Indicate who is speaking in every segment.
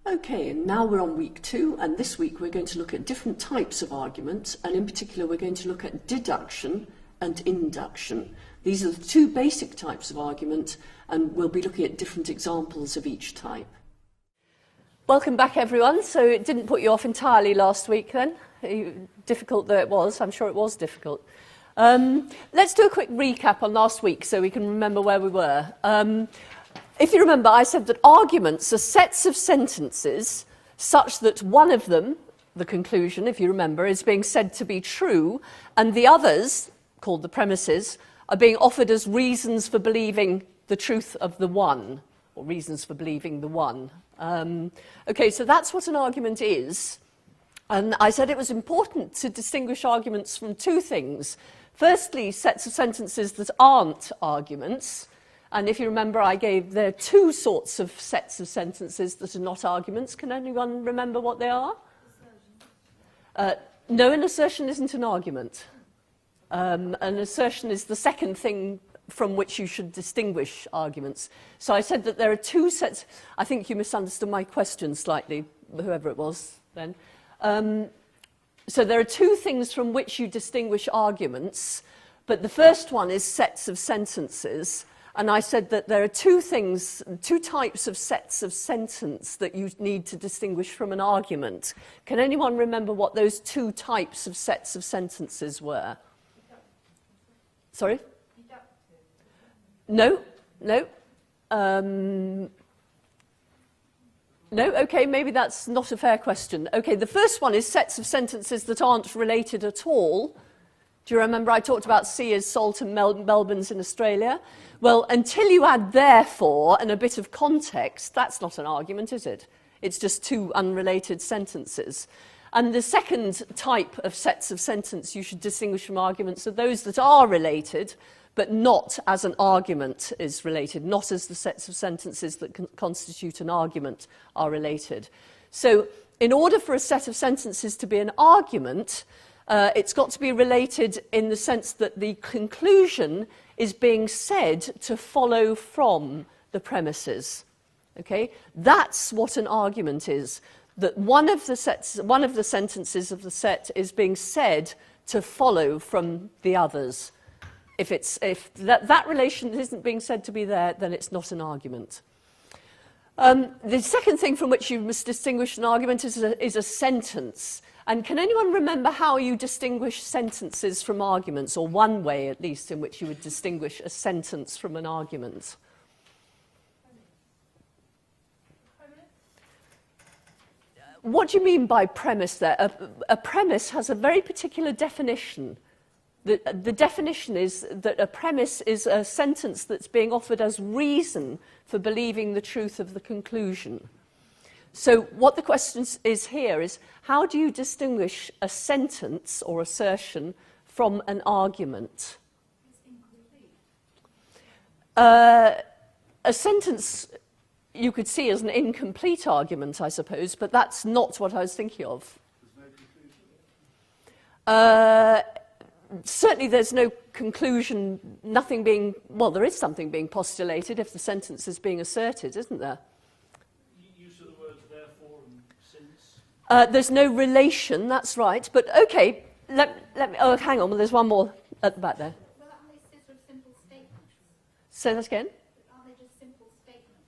Speaker 1: Okay, and now we're on week 2, and this week we're going to look at different types of argument, and in particular we're going to look at deduction and induction. These are the 2 basic types of argument, and we'll be looking at different examples of each type.
Speaker 2: Welcome back, everyone. So it didn't put you off entirely last week then? Difficult though it was, I'm sure it was difficult. Let's do a quick recap on last week so we can remember where we were. If you remember, I said that arguments are sets of sentences such that one of them, the conclusion, if you remember, is being said to be true, and the others, called the premises, are being offered as reasons for believing the truth of the one, or reasons for believing the one. Okay, so that's what an argument is. And I said it was important to distinguish arguments from 2 things. Firstly, sets of sentences that aren't arguments. And if you remember, there are 2 sorts of sets of sentences that are not arguments. Can anyone remember what they are? No, an assertion isn't an argument. An assertion is the second thing from which you should distinguish arguments. So I said that there are 2 sets. I think you misunderstood my question slightly, whoever it was then. So there are 2 things from which you distinguish arguments, but the first one is sets of sentences. And I said that there are 2 types of sets of sentence that you need to distinguish from an argument. Can anyone remember what those 2 types of sets of sentences were? Sorry? No. No, okay, maybe that's not a fair question. Okay, the first one is sets of sentences that aren't related at all. Do you remember I talked about sea is salt and Melbourne's in Australia? Well, until you add therefore and a bit of context, that's not an argument, is it? It's just 2 unrelated sentences. And the second type of sets of sentence you should distinguish from arguments are those that are related, but not as an argument is related, not as the sets of sentences that constitute an argument are related. So in order for a set of sentences to be an argument, it's got to be related in the sense that the conclusion is being said to follow from the premises. Okay? That's what an argument is, that one of the sentences of the set is being said to follow from the others. If that relation isn't being said to be there, then it's not an argument. The second thing from which you must distinguish an argument is a sentence. And can anyone remember how you distinguish sentences from arguments, or one way at least in which you would distinguish a sentence from an argument? What do you mean by premise there? A premise has a very particular definition. The definition is that a premise is a sentence that's being offered as reason for believing the truth of the conclusion. So what the question is here is, how do you distinguish a sentence or assertion from an argument?
Speaker 3: It's incomplete.
Speaker 2: A sentence you could see as an incomplete argument, I suppose, but that's not what I was thinking of.
Speaker 4: There's no conclusion?
Speaker 2: Certainly there's no conclusion, there is something being postulated if the sentence is being asserted, isn't there?
Speaker 4: Use of the words therefore and since.
Speaker 2: There's no relation, that's right, but okay, let me, hang on, there's one more at the back there.
Speaker 3: Well, aren't they sort of simple statements?
Speaker 2: Say that again?
Speaker 3: Aren't they just simple statements?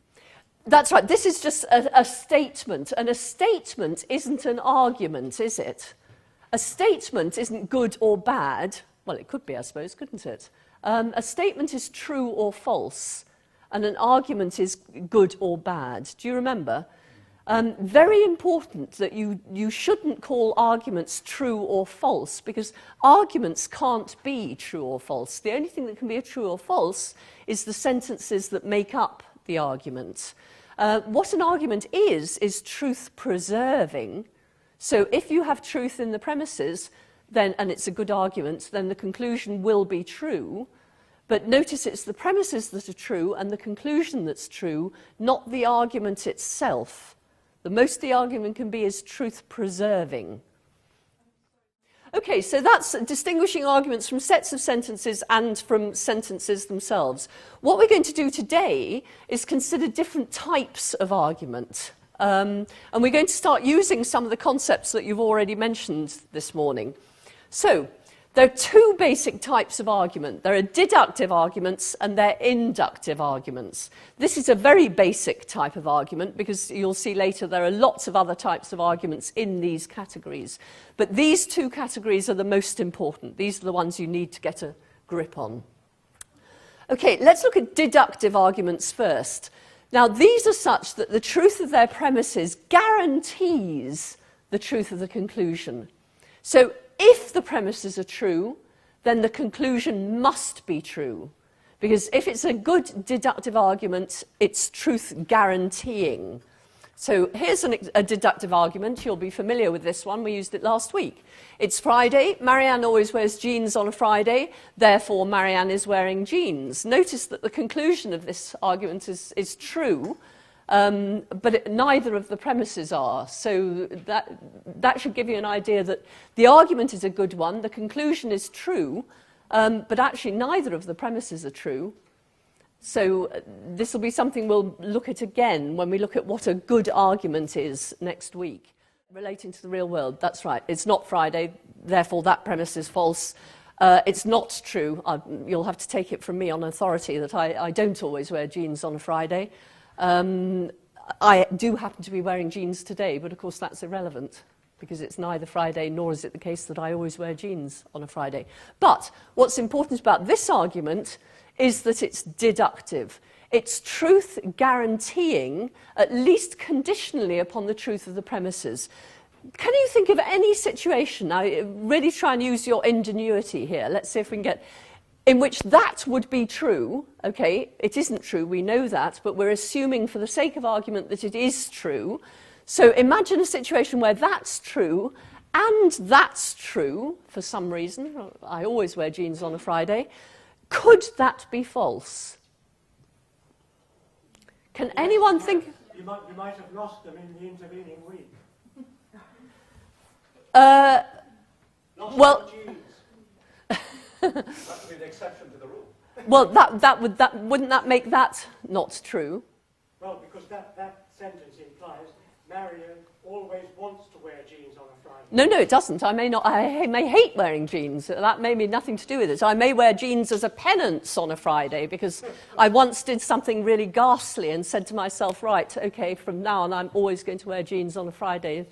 Speaker 2: That's right, this is just a statement, and a statement isn't an argument, is it? A statement isn't good or bad. Well, it could be, I suppose, couldn't it? A statement is true or false, and an argument is good or bad. Do you remember? Very important that you shouldn't call arguments true or false, because arguments can't be true or false. The only thing that can be a true or false is the sentences that make up the argument. What an argument is truth preserving. So if you have truth in the premises, and it's a good argument, then the conclusion will be true. But notice it's the premises that are true and the conclusion that's true, not the argument itself. The most the argument can be is truth preserving. Okay, so that's distinguishing arguments from sets of sentences and from sentences themselves. What we're going to do today is consider different types of argument. And we're going to start using some of the concepts that you've already mentioned this morning. So, there are two basic types of argument. There are deductive arguments and there are inductive arguments. This is a very basic type of argument because you'll see later there are lots of other types of arguments in these categories. But these two categories are the most important. These are the ones you need to get a grip on. Okay, let's look at deductive arguments first. Now, these are such that the truth of their premises guarantees the truth of the conclusion. So, if the premises are true, then the conclusion must be true. Because if it's a good deductive argument, it's truth guaranteeing. So here's a deductive argument. You'll be familiar with this one. We used it last week. It's Friday. Marianne always wears jeans on a Friday. Therefore, Marianne is wearing jeans. Notice that the conclusion of this argument is true. But neither of the premises are. So that should give you an idea that the argument is a good one, the conclusion is true, but actually neither of the premises are true. So this will be something we'll look at again when we look at what a good argument is next week. Relating to the real world, that's right. It's not Friday, therefore that premise is false. It's not true. You'll have to take it from me on authority that I don't always wear jeans on a Friday. I do happen to be wearing jeans today, but of course that's irrelevant because it's neither Friday nor is it the case that I always wear jeans on a Friday. But what's important about this argument is that it's deductive. It's truth guaranteeing, at least conditionally upon the truth of the premises. Can you think of any situation, now really try and use your ingenuity here, let's see if we can get, in which that would be true. Okay, it isn't true, we know that, but we're assuming for the sake of argument that it is true. So imagine a situation where that's true and that's true for some reason. I always wear jeans on a Friday. Could that be false? Can anyone think?
Speaker 5: You might have lost them in the intervening week.
Speaker 2: Well,
Speaker 6: That would be the exception to the rule.
Speaker 2: well, wouldn't that make that not true?
Speaker 5: Well, because that sentence implies Marion always wants to wear jeans on a Friday.
Speaker 2: No, it doesn't. I may hate wearing jeans. That may be nothing to do with it. I may wear jeans as a penance on a Friday because I once did something really ghastly and said to myself, right, okay, from now on I'm always going to wear jeans on a Friday.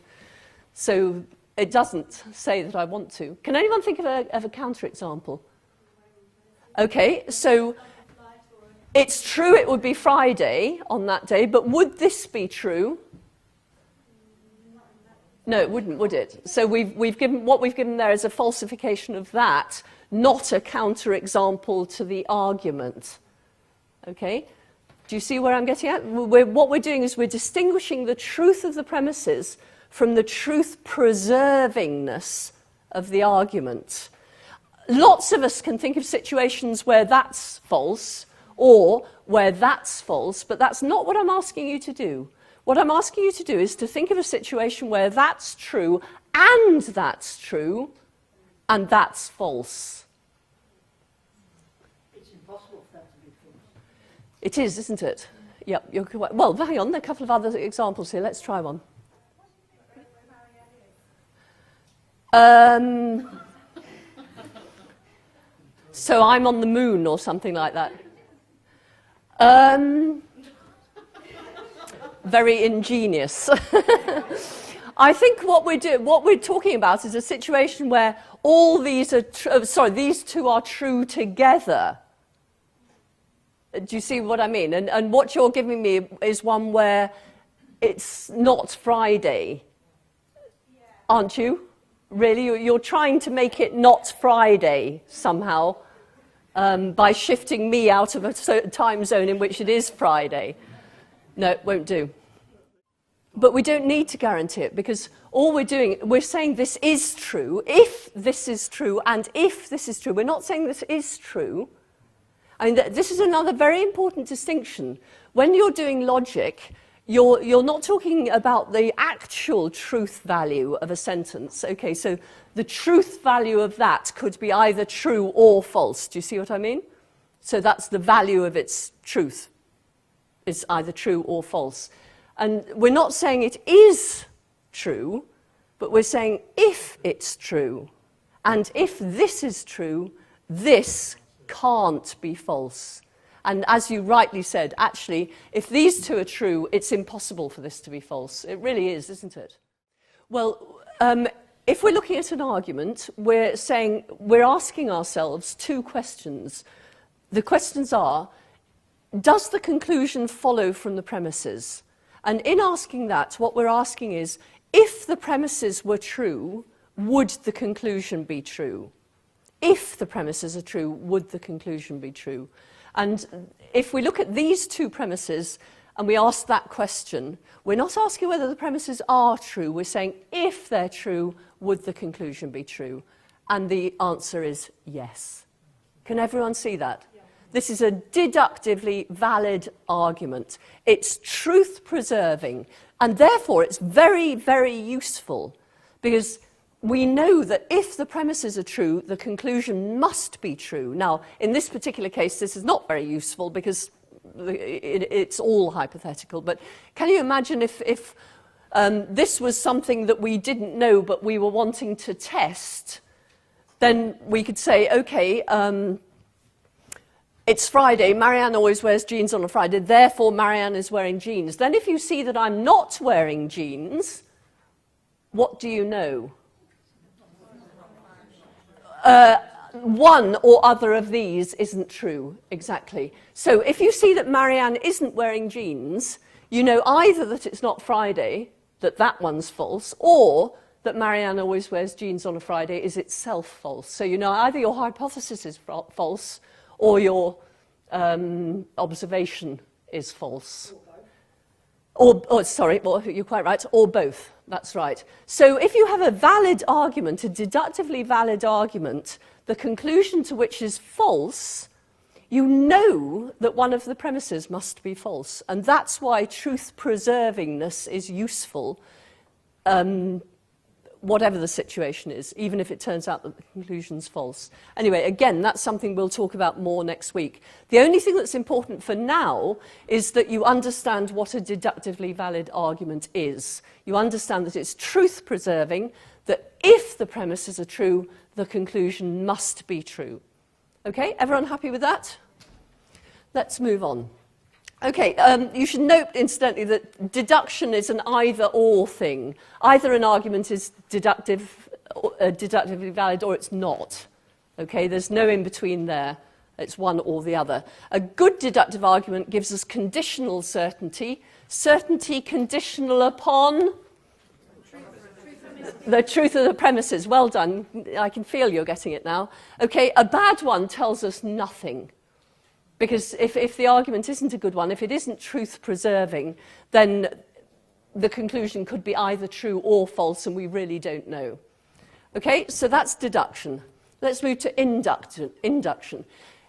Speaker 2: So it doesn't say that I want to. Can anyone think of a counterexample? Okay, so it's true it would be Friday on that day, but would this be true? No, it wouldn't, would it? So what we've given there is a falsification of that, not a counterexample to the argument. Okay? Do you see where I'm getting at? What we're doing is we're distinguishing the truth of the premises from the truth-preservingness of the argument. Lots of us can think of situations where that's false or where that's false, but that's not what I'm asking you to do. What I'm asking you to do is to think of a situation where that's true and that's true and that's false.
Speaker 5: It's impossible for that to be false.
Speaker 2: It is, isn't it? Yep, you're correct. Well, hang on, there are a couple of other examples here. Let's try one. So I'm on the moon or something like that. Very ingenious. I think what we're talking about is a situation where all these are these two are true together. Do you see what I mean? And what you're giving me is one where it's not Friday, aren't you? Really, you're trying to make it not Friday somehow by shifting me out of a certain time zone in which it is Friday. No, it won't do. But we don't need to guarantee it because all we're doing, we're saying this is true, if this is true, and if this is true. We're not saying this is true. I mean, this is another very important distinction. When you're doing logic, you're not talking about the actual truth value of a sentence. Okay, so the truth value of that could be either true or false. Do you see what I mean? So that's the value of its truth. It's either true or false. And we're not saying it is true, but we're saying if it's true, and if this is true, this can't be false. And as you rightly said, actually, if these two are true, it's impossible for this to be false. It really is, isn't it? Well, if we're looking at an argument, we're asking ourselves two questions. The questions are, does the conclusion follow from the premises? And in asking that, what we're asking is, if the premises were true, would the conclusion be true? If the premises are true, would the conclusion be true? And if we look at these two premises and we ask that question, we're not asking whether the premises are true. We're saying, if they're true, would the conclusion be true? And the answer is yes. Can everyone see that? Yeah. This is a deductively valid argument. It's truth-preserving, and therefore it's very, very useful, because we know that if the premises are true, the conclusion must be true. Now, in this particular case, this is not very useful because it's all hypothetical. But can you imagine if this was something that we didn't know but we were wanting to test, then we could say, okay, it's Friday, Marianne always wears jeans on a Friday, therefore Marianne is wearing jeans. Then if you see that I'm not wearing jeans, what do you know? One or other of these isn't true, exactly. So if you see that Marianne isn't wearing jeans, you know either that it's not Friday, that one's false, or that Marianne always wears jeans on a Friday is itself false. So you know either your hypothesis is false or your observation is false. You're quite right, or both. That's right. So if you have a valid argument, a deductively valid argument, the conclusion to which is false, you know that one of the premises must be false. And that's why truth-preservingness is useful, whatever the situation is, even if it turns out that the conclusion's false. Anyway, again, that's something we'll talk about more next week. The only thing that's important for now is that you understand what a deductively valid argument is. You understand that it's truth-preserving, that if the premises are true, the conclusion must be true. Okay, everyone happy with that? Let's move on. Okay, you should note, incidentally, that deduction is an either-or thing. Either an argument is deductively valid or it's not. Okay, there's no in-between there. It's one or the other. A good deductive argument gives us conditional certainty. Certainty conditional upon the truth of the premises. Well done. I can feel you're getting it now. Okay, a bad one tells us nothing. Because if the argument isn't a good one, if it isn't truth-preserving, then the conclusion could be either true or false, and we really don't know. Okay, so that's deduction. Let's move to induction.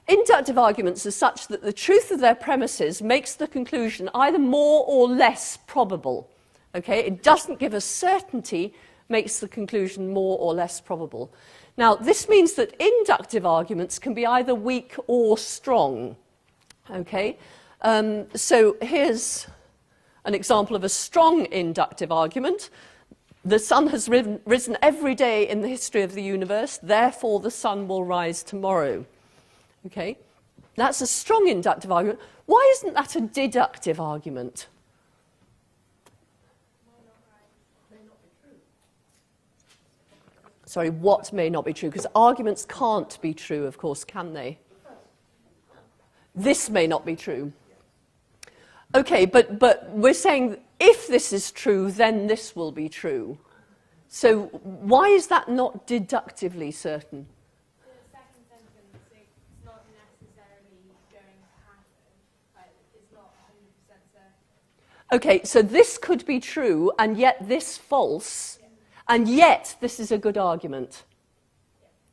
Speaker 2: Inductive arguments are such that the truth of their premises makes the conclusion either more or less probable. Okay, it doesn't give us certainty, makes the conclusion more or less probable. Now, this means that inductive arguments can be either weak or strong. Okay, so here's an example of a strong inductive argument. The sun has risen every day in the history of the universe, therefore the sun will rise tomorrow. Okay, that's a strong inductive argument. Why isn't that a deductive argument? Sorry, what may not be true? Because arguments can't be true, of course, can they? This may not be true. Okay, but we're saying if this is true, then this will be true. So why is that not deductively certain?
Speaker 3: The second sentence, it's not necessarily going to happen, but it's not 100% certain.
Speaker 2: Okay, so this could be true, and yet this false, and yet this is a good argument.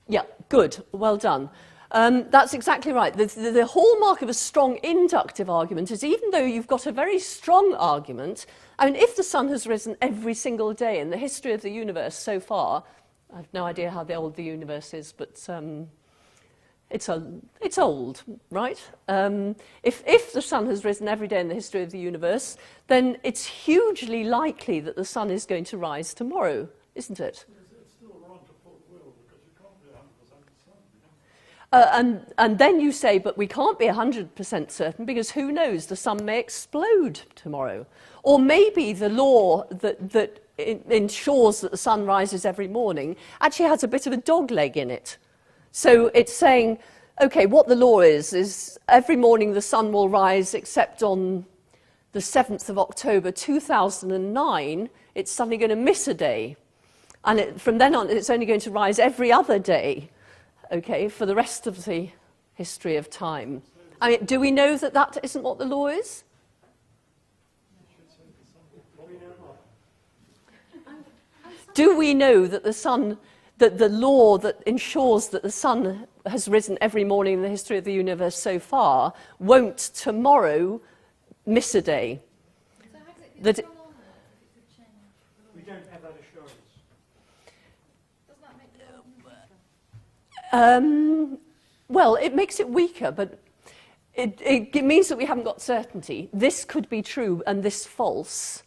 Speaker 2: Yeah, good, well done. That's exactly right. The hallmark of a strong inductive argument is even though you've got a very strong argument, I mean, if the sun has risen every single day in the history of the universe so far, I have no idea how old the universe is, but It's old, right? If the sun has risen every day in the history of the universe, then it's hugely likely that the sun is going to rise tomorrow, isn't it?
Speaker 4: It's still wrong to put will, because you can't be 100% certain.
Speaker 2: And then you say, but we can't be 100% certain, because who knows, the sun may explode tomorrow. Or maybe the law that ensures that the sun rises every morning actually has a bit of a dog leg in it. So it's saying, okay, what the law is every morning the sun will rise except on the 7th of October 2009, it's suddenly going to miss a day. And from then on, it's only going to rise every other day, okay, for the rest of the history of time. I mean, do we know that that isn't what the law is? Do we know that the sun, that the law that ensures that the sun has risen every morning in the history of the universe so far won't tomorrow miss a day?
Speaker 3: So how does it
Speaker 2: That
Speaker 3: get so long then if it could change?
Speaker 5: We don't have that assurance.
Speaker 3: Doesn't that make the law weaker?
Speaker 2: Well, it makes it weaker, but it means that we haven't got certainty. This could be true and this false.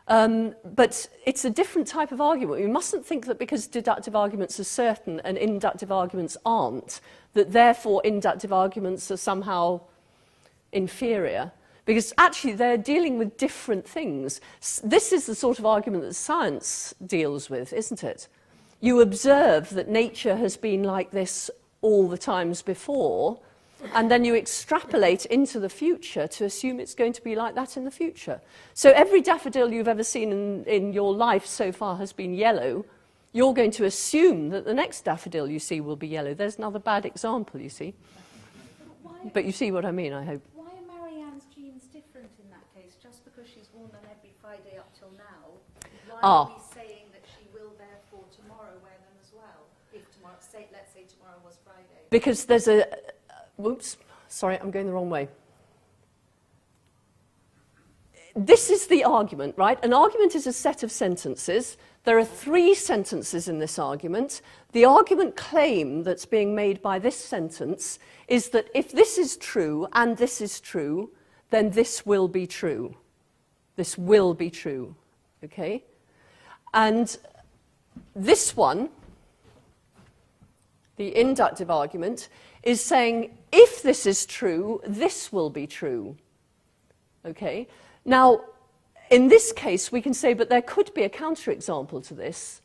Speaker 2: But it's a different type of argument. We mustn't think that because deductive arguments are certain and inductive arguments aren't, that therefore inductive arguments are somehow inferior. Because actually they're dealing with different things. This is the sort of argument that science deals with, isn't it? You observe that nature has been like this all the times before, and then you extrapolate into the future to assume it's going to be like that in the future. So every daffodil you've ever seen in your life so far has been yellow. You're going to assume that the next daffodil you see will be yellow. There's another bad example, you see. But you see what I mean, I hope.
Speaker 7: Why are Marianne's genes different in that case? Just because she's worn them every Friday up till now, why are we saying that she will therefore tomorrow wear them as well? If tomorrow, let's say tomorrow was Friday.
Speaker 2: Because there's a... Whoops, sorry, I'm going the wrong way. This is the argument, right? An argument is a set of sentences. There are 3 sentences in this argument. The argument claim that's being made by this sentence is that if this is true and this is true, then this will be true. This will be true, okay? And this one, the inductive argument, is saying, if this is true, this will be true. Okay? Now, in this case, we can say, but there could be a counterexample to this.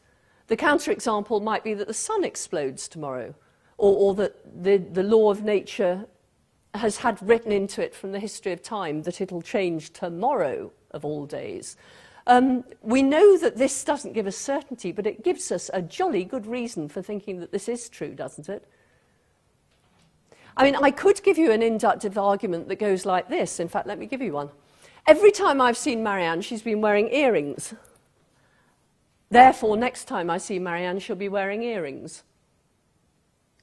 Speaker 2: The counterexample might be that the sun explodes tomorrow, or that the law of nature has had written into it from the history of time that it'll change tomorrow, of all days. We know that this doesn't give us certainty, but it gives us a jolly good reason for thinking that this is true, doesn't it? I mean, I could give you an inductive argument that goes like this. In fact, let me give you one. Every time I've seen Marianne, she's been wearing earrings. Therefore, next time I see Marianne, she'll be wearing earrings.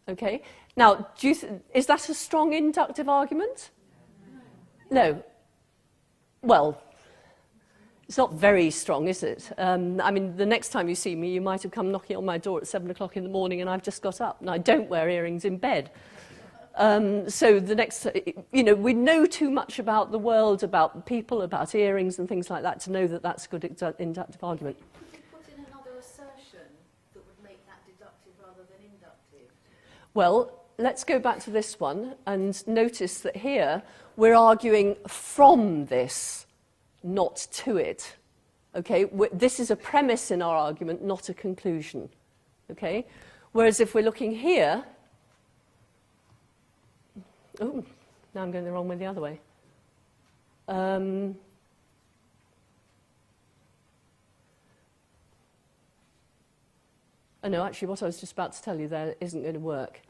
Speaker 2: Okay? Now, is that a strong inductive argument? No. Well, it's not very strong, is it? I mean, the next time you see me, you might have come knocking on my door at 7 o'clock in the morning and I've just got up. And I don't wear earrings in bed. So the next, you know, we know too much about the world, about people, about earrings and things like that to know that that's a good inductive argument.
Speaker 7: Could you put in another assertion that would make that deductive rather than inductive?
Speaker 2: Well, let's go back to this one and notice that here we're arguing from this, not to it. Okay, this is a premise in our argument, not a conclusion. Okay, whereas if we're looking here, oh, now I'm going the wrong way the other way. Oh no, actually what I was just about to tell you there isn't going to work.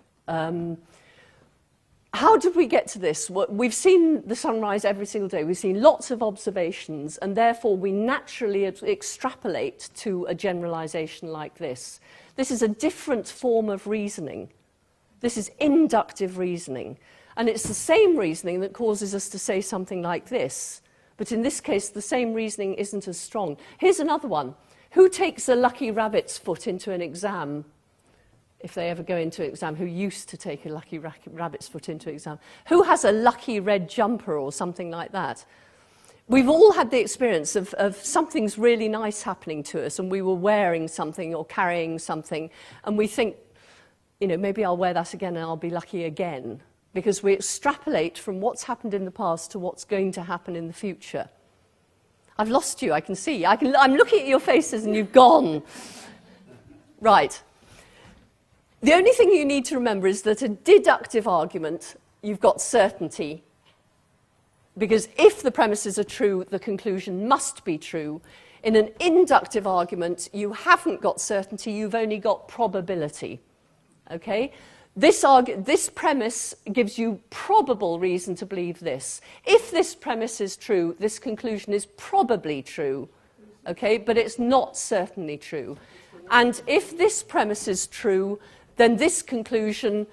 Speaker 2: How did we get to this? We've seen the sunrise every single day. We've seen lots of observations, and therefore we naturally extrapolate to a generalization like this. This is a different form of reasoning. This is inductive reasoning. And it's the same reasoning that causes us to say something like this. But in this case, the same reasoning isn't as strong. Here's another one. Who takes a lucky rabbit's foot into an exam? if they ever go into exam, who used to take a lucky rabbit's foot into exam. Who has a lucky red jumper or something like that? We've all had the experience of something's really nice happening to us and we were wearing something or carrying something and we think, you know, maybe I'll wear that again and I'll be lucky again, because we extrapolate from what's happened in the past to what's going to happen in the future. I've lost you, I can see. I'm looking at your faces and you've gone. Right. The only thing you need to remember is that a deductive argument, you've got certainty. Because if the premises are true, the conclusion must be true. In an inductive argument, you haven't got certainty, you've only got probability. Okay? This premise gives you probable reason to believe this. If this premise is true, this conclusion is probably true. Okay? But it's not certainly true. And if this premise is true, then this conclusion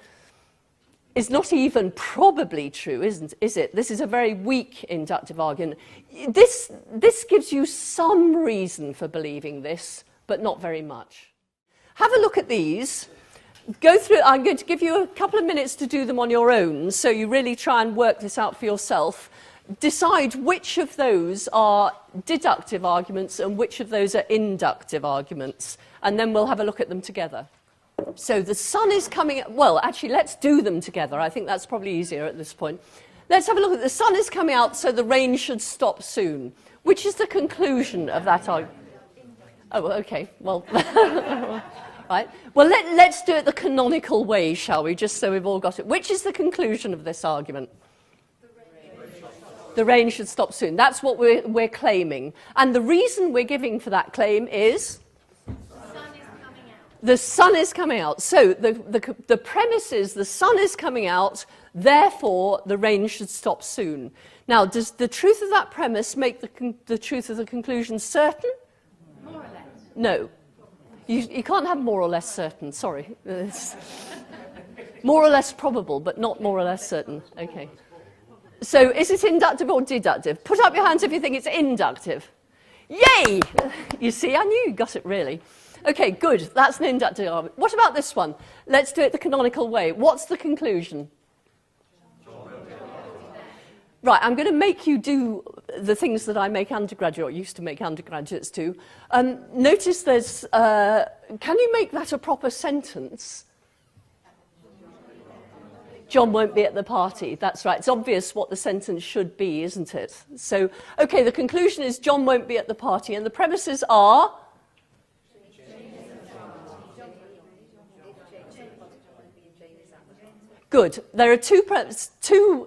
Speaker 2: is not even probably true, is it? This is a very weak inductive argument. This gives you some reason for believing this, but not very much. Have a look at these. Go through. I'm going to give you a couple of minutes to do them on your own, so you really try and work this out for yourself. Decide which of those are deductive arguments and which of those are inductive arguments, and then we'll have a look at them together. So the sun is coming... Well, actually, let's do them together. I think that's probably easier at this point. Let's have a look at the sun is coming out, so the rain should stop soon. Which is the conclusion of that argument? Oh, okay. Well, right. Well, let's do it the canonical way, shall we? Just so we've all got it. Which is the conclusion of this argument? The rain should stop soon. That's what we're claiming. And the reason we're giving for that claim is... The sun is coming out. So the premise is the sun is coming out, therefore the rain should stop soon. Now, does the truth of that premise make the truth of the conclusion certain?
Speaker 3: More or less.
Speaker 2: No. You can't have more or less certain, sorry. It's more or less probable, but not more or less certain. Okay. So is it inductive or deductive? Put up your hands if you think it's inductive. Yay! You see, I knew you got it really. Okay, good. That's an inductive argument. What about this one? Let's do it the canonical way. What's the conclusion? Right, I'm going to make you do the things that I make undergraduate, or used to make undergraduates do. Notice there's... can you make that a proper sentence? John won't be at the party. That's right. It's obvious what the sentence should be, isn't it? So, okay, the conclusion is John won't be at the party, and the premises are... Good. There are two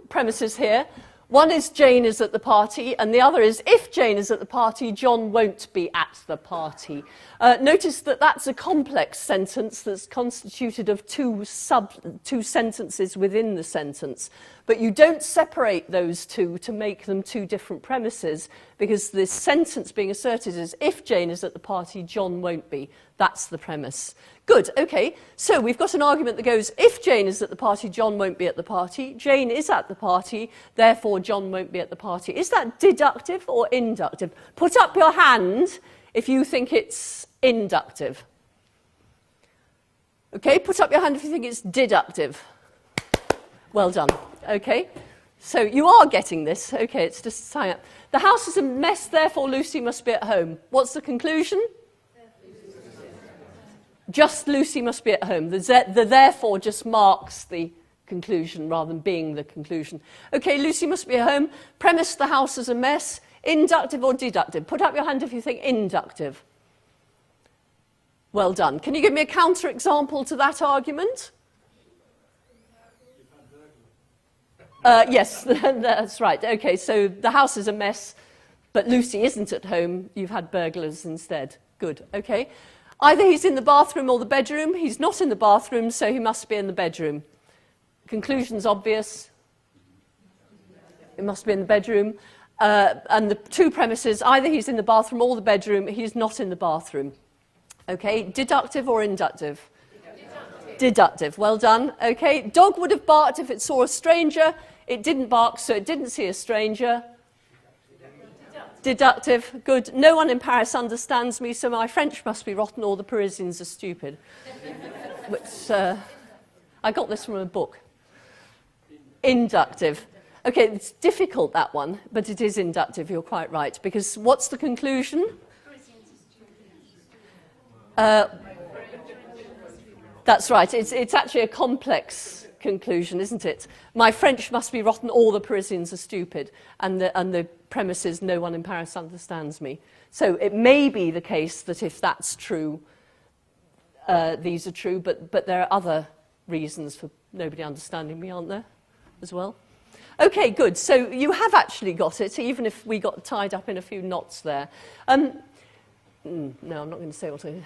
Speaker 2: premises here. One is Jane is at the party, and the other is if Jane is at the party, John won't be at the party. Notice that that's a complex sentence that's constituted of two sentences within the sentence. But you don't separate those two to make them two different premises, because the sentence being asserted is if Jane is at the party, John won't be. That's the premise. Good, okay, so we've got an argument that goes, if Jane is at the party, John won't be at the party. Jane is at the party, therefore John won't be at the party. Is that deductive or inductive? Put up your hand if you think it's inductive. Okay, put up your hand if you think it's deductive. Well done, okay. So you are getting this, okay, it's just sign up. The house is a mess, therefore Lucy must be at home. What's the conclusion? Just Lucy must be at home. The therefore just marks the conclusion rather than being the conclusion. Okay, Lucy must be at home. Premise the house is a mess. Inductive or deductive? Put up your hand if you think inductive. Well done. Can you give me a counter-example to that argument? Yes, that's right. Okay, so the house is a mess, but Lucy isn't at home. You've had burglars instead. Good, okay. Either he's in the bathroom or the bedroom. He's not in the bathroom, so he must be in the bedroom. Conclusion's obvious. It must be in the bedroom. And the two premises, either he's in the bathroom or the bedroom, he's not in the bathroom. Okay, deductive or inductive? Deductive, well done. Okay, dog would have barked if it saw a stranger. It didn't bark, so it didn't see a stranger. Deductive, good. No one in Paris understands me, so my French must be rotten or the Parisians are stupid. which I got this from a book. Inductive. Okay, it's difficult, that one, but it is inductive, you're quite right, because what's the conclusion? That's right, it's actually a complex conclusion, isn't it? My French must be rotten, all the Parisians are stupid, and the premise is no one in Paris understands me. So it may be the case that if that's true, these are true, but there are other reasons for nobody understanding me, aren't there, as well? Okay, good. So you have actually got it, even if we got tied up in a few knots there. No, I'm not going to say what I...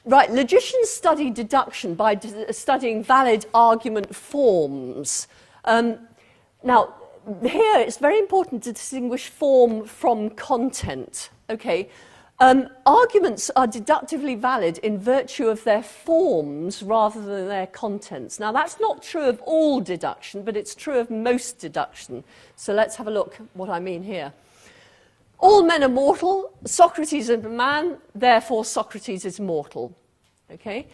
Speaker 2: Right, logicians study deduction by studying valid argument forms. Now, here it's very important to distinguish form from content. Okay, arguments are deductively valid in virtue of their forms rather than their contents. Now, that's not true of all deduction, but it's true of most deduction. So let's have a look what I mean here. All men are mortal. Socrates is a man, therefore Socrates is mortal. Okay?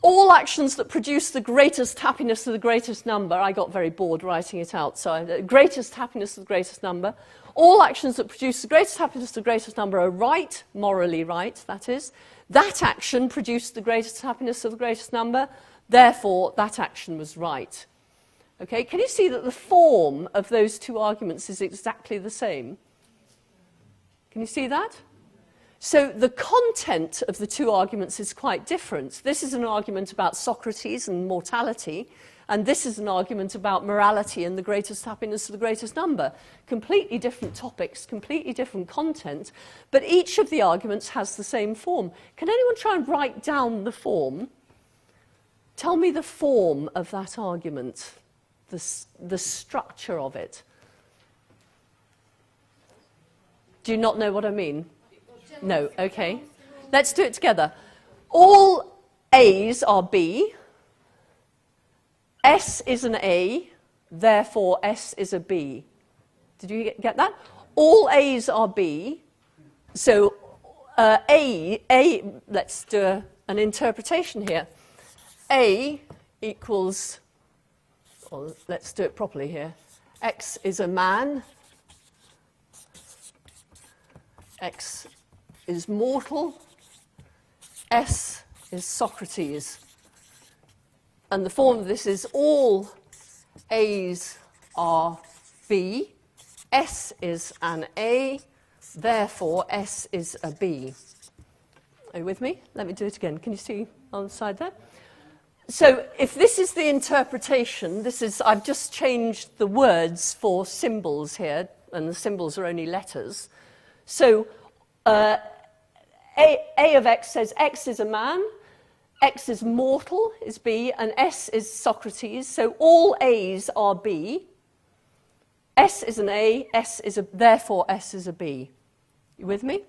Speaker 2: All actions that produce the greatest happiness of the greatest number, I got very bored writing it out, so greatest happiness of the greatest number. All actions that produce the greatest happiness of the greatest number are right, morally right, that is. That action produced the greatest happiness of the greatest number, therefore that action was right. Okay? Can you see that the form of those two arguments is exactly the same? Can you see that? So the content of the two arguments is quite different. This is an argument about Socrates and mortality, and this is an argument about morality and the greatest happiness of the greatest number. Completely different topics, completely different content, but each of the arguments has the same form. Can anyone try and write down the form? Tell me the form of that argument, the structure of it. Do you not know what I mean? No, okay. Let's do it together. All A's are B. S is an A, therefore S is a B. Did you get that? All A's are B. So let's do an interpretation here. A equals, well, let's do it properly here. X is a man. X is mortal. S is Socrates. And the form of this is all A's are B. S is an A. Therefore, S is a B. Are you with me? Let me do it again. Can you see on the side there? So if this is the interpretation, I've just changed the words for symbols here, and the symbols are only letters. So A of X says X is a man, X is mortal, is B, and S is Socrates. So all A's are B. S is an A, therefore S is a B. You with me?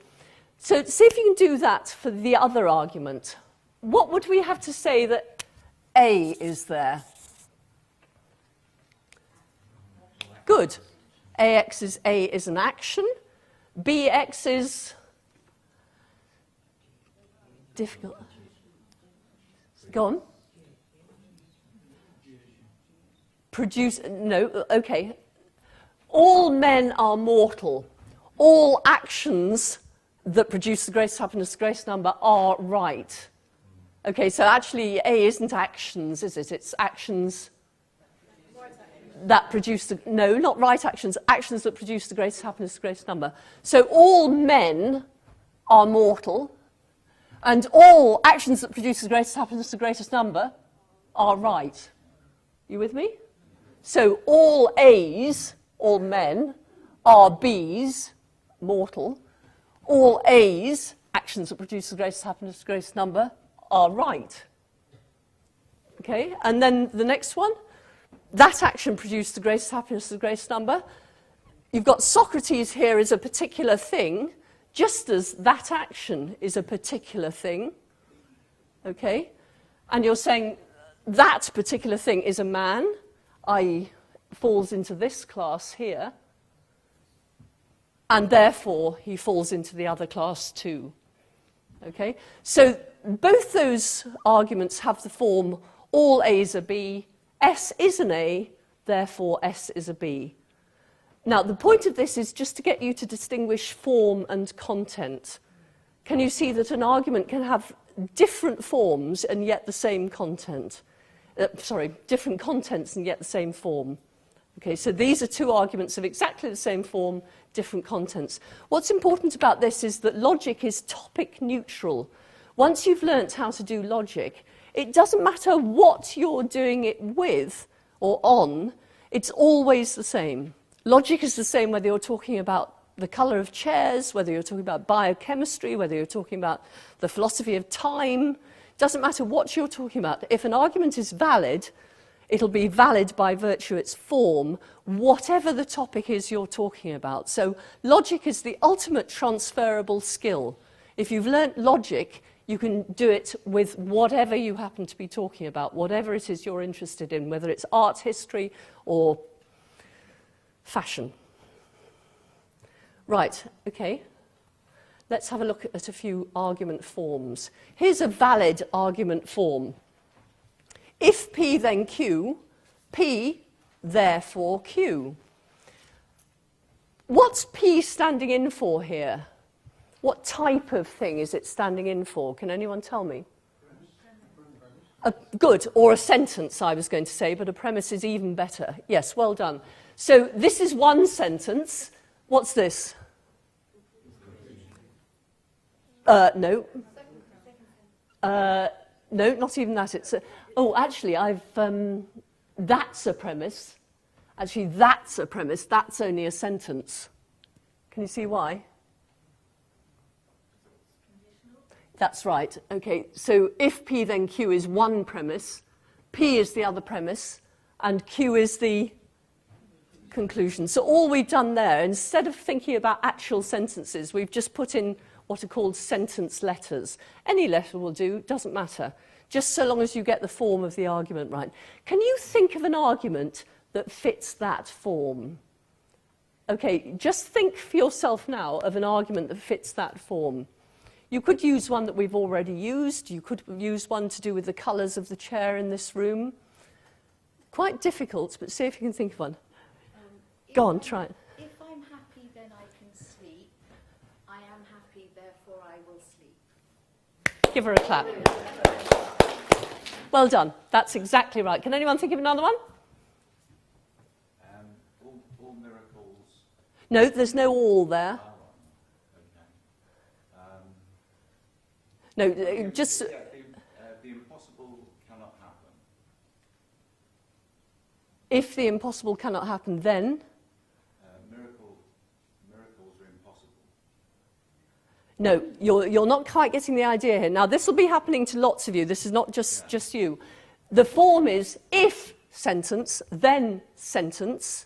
Speaker 2: So see if you can do that for the other argument. What would we have to say that A is there? Good. A is an action. BX is difficult. Go on. No, okay. All men are mortal. All actions that produce the greatest happiness, the greatest number, are right. Okay, so actually A isn't actions, is it? It's actions that produce no, not right actions, actions that produce the greatest happiness, the greatest number. So all men are mortal, and all actions that produce the greatest happiness, the greatest number, are right. You with me? So all A's, all men, are B's, mortal. All A's, actions that produce the greatest happiness, the greatest number, are right. Okay, and then the next one, that action produced the greatest happiness, the greatest number. You've got Socrates here as a particular thing, just as that action is a particular thing. Okay, and you're saying that particular thing is a man, i.e. falls into this class here, and therefore he falls into the other class too. Okay, so both those arguments have the form all A's are B, S is an A, therefore S is a B. Now, the point of this is just to get you to distinguish form and content. Can you see that an argument can have different forms and yet the same content? Different contents and yet the same form. Okay, so these are two arguments of exactly the same form, different contents. What's important about this is that logic is topic neutral. Once you've learnt how to do logic, it doesn't matter what you're doing it with or on, it's always the same. Logic is the same whether you're talking about the colour of chairs, whether you're talking about biochemistry, whether you're talking about the philosophy of time. It doesn't matter what you're talking about. If an argument is valid, it'll be valid by virtue of its form, whatever the topic is you're talking about. So logic is the ultimate transferable skill. If you've learnt logic, you can do it with whatever you happen to be talking about, whatever it is you're interested in, whether it's art history or fashion. Right, okay. Let's have a look at a few argument forms. Here's a valid argument form. If P then Q, P therefore Q. What's P standing in for here? What type of thing is it standing in for? Can anyone tell me? Good, or a sentence I was going to say, but a premise is even better. Yes, well done. So this is one sentence. What's this? No. No, not even that. It's actually, that's a premise. Actually, that's a premise. That's only a sentence. Can you see why? That's right. Okay, so if P then Q is one premise, P is the other premise, and Q is the conclusion. So all we've done there, instead of thinking about actual sentences, we've just put in what are called sentence letters. Any letter will do, doesn't matter, just so long as you get the form of the argument right. Can you think of an argument that fits that form? Okay, just think for yourself now of an argument that fits that form. You could use one that we've already used. You could use one to do with the colours of the chair in this room. Quite difficult, but see if you can think of one. Go on, try it.
Speaker 7: If I'm happy, then I can sleep. I am happy, therefore I will sleep.
Speaker 2: Give her a clap. Well done. That's exactly right. Can anyone think of another one?
Speaker 6: All miracles.
Speaker 2: No, there's no all there. No, just...
Speaker 6: the impossible cannot happen.
Speaker 2: If the impossible cannot happen, then...
Speaker 6: miracles are impossible.
Speaker 2: No, you're not quite getting the idea here. Now, this will be happening to lots of you. This is not just you. The form is if sentence, then sentence,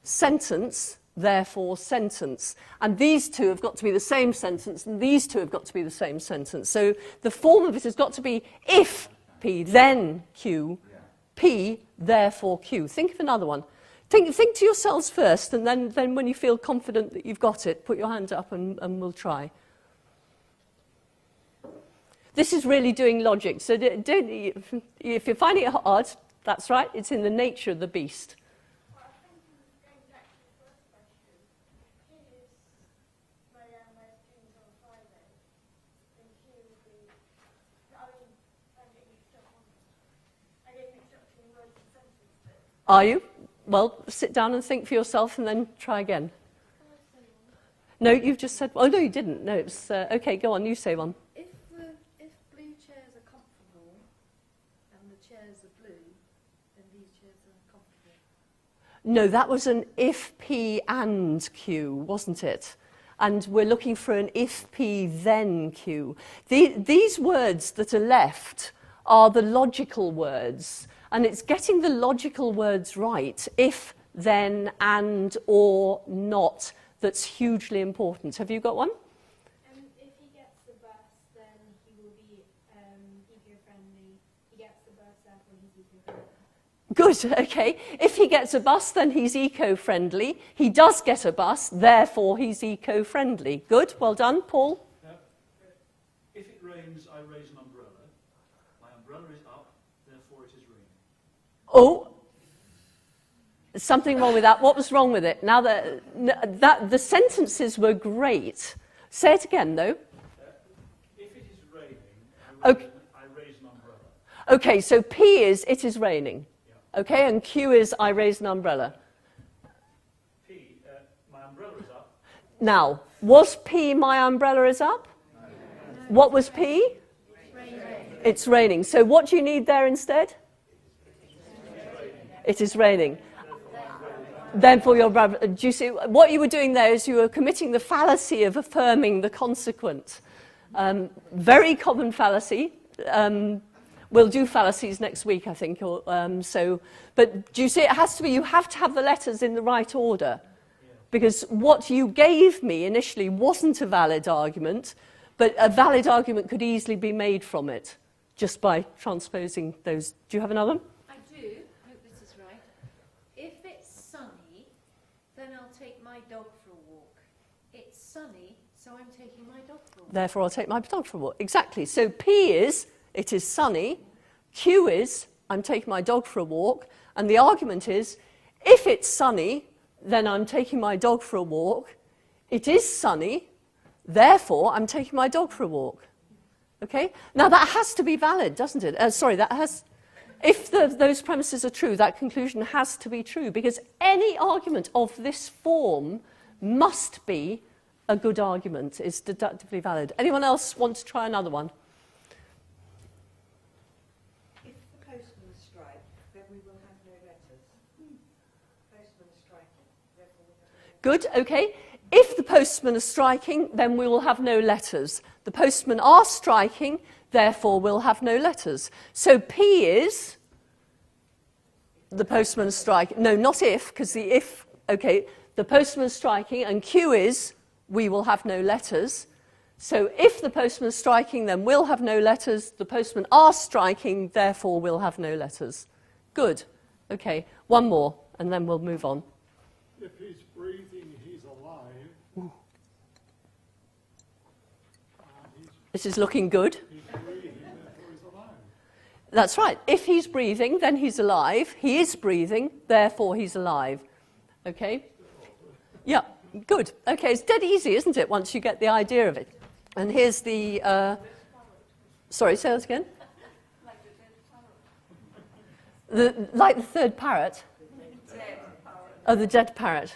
Speaker 2: sentence, therefore sentence. And these two have got to be the same sentence, and these two have got to be the same sentence. So the form of it has got to be if P, then Q, P, therefore Q. Think of another one. Think to yourselves first, and then when you feel confident that you've got it, put your hand up and we'll try. This is really doing logic. So if you're finding it hard, that's right, it's in the nature of the beast. Are you? Well, sit down and think for yourself and then try again. No, you've just said... Oh, no, you didn't. No, it's... OK, go on, you say one.
Speaker 7: If blue chairs are comfortable and the chairs are blue, then these chairs are comfortable.
Speaker 2: No, that was an if P and Q, wasn't it? And we're looking for an if P then Q. These words that are left are the logical words. And it's getting the logical words right, if, then, and, or, not, that's hugely important. Have you got one?
Speaker 3: If he gets the bus, then he will be eco-friendly. He gets the bus, therefore he's eco-friendly.
Speaker 2: Good, okay. If he gets a bus, then he's eco-friendly. He does get a bus, therefore he's eco-friendly. Good, well done. Paul?
Speaker 4: if it rains, I raise an umbrella. My umbrella is up, therefore it is raining.
Speaker 2: Oh, there's something wrong with that. What was wrong with it? Now that the sentences were great. Say it again, though.
Speaker 4: If it is raining,
Speaker 2: Okay.
Speaker 4: I raise an umbrella.
Speaker 2: Okay, so P is it is raining.
Speaker 4: Yeah.
Speaker 2: Okay, and Q is I raise an umbrella.
Speaker 4: P, my umbrella is up.
Speaker 2: Now, was P my umbrella is up? No. What was P? It's raining. So what do you need there instead? It is raining. Therefore, your brother. Do you see what you were doing there? Is you were committing the fallacy of affirming the consequent. Very common fallacy. We'll do fallacies next week, I think. But do you see? It has to be. You have to have the letters in the right order, because what you gave me initially wasn't a valid argument, but a valid argument could easily be made from it just by transposing those. Do you have another one?
Speaker 8: I do. Hope this is right. If it's sunny, then I'll take my dog for a walk. It's sunny, so I'm taking my dog for a walk.
Speaker 2: Therefore, I'll take my dog for a walk. Exactly. So P is, it is sunny. Q is, I'm taking my dog for a walk. And the argument is, if it's sunny, then I'm taking my dog for a walk. It is sunny, therefore, I'm taking my dog for a walk. Okay? Now, that has to be valid, doesn't it? If those premises are true, that conclusion has to be true, because any argument of this form must be a good argument, is deductively valid. Anyone else want to try another one?
Speaker 7: If the postman strikes, then we will have no letters. Postman striking, therefore we have no letters.
Speaker 2: Good, okay. If the postmen are striking, then we will have no letters. The postmen are striking, therefore we'll have no letters. So P is the postman striking. No, not if, because the if, okay, the postman striking, and Q is we will have no letters. So if the postman is striking, then we'll have no letters. The postmen are striking, therefore we'll have no letters. Good. Okay, one more, and then we'll move on.
Speaker 4: If he's breathing, he's alive.
Speaker 2: This is looking good.
Speaker 4: He's breathing, therefore he's alive.
Speaker 2: That's right. If he's breathing, then he's alive. He is breathing, therefore he's alive. Okay? Yeah, good. Okay, it's dead easy, isn't it, once you get the idea of it? And here's the... sorry, say that again? Like the third parrot? Oh, the dead parrot.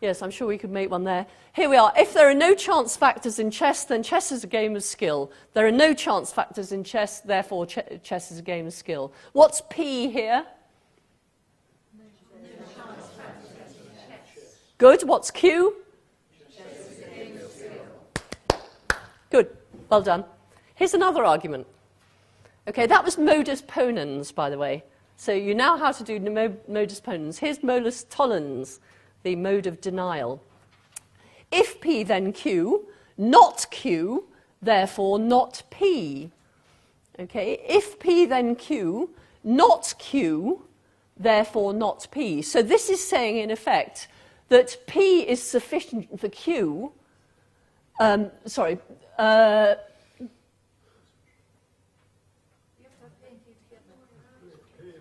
Speaker 2: Yes, I'm sure we could make one there. Here we are. If there are no chance factors in chess, then chess is a game of skill. There are no chance factors in chess, therefore chess is a game of skill. What's P here? No chance factors in chess. Good. What's Q? Chess is a game of skill. Good. Well done. Here's another argument. Okay, that was modus ponens, by the way. So you know how to do modus ponens. Here's molus tollens, the mode of denial. If P, then Q, not Q, therefore not P. Okay, if P, then Q, not Q, therefore not P. So this is saying, in effect, that P is sufficient for Q.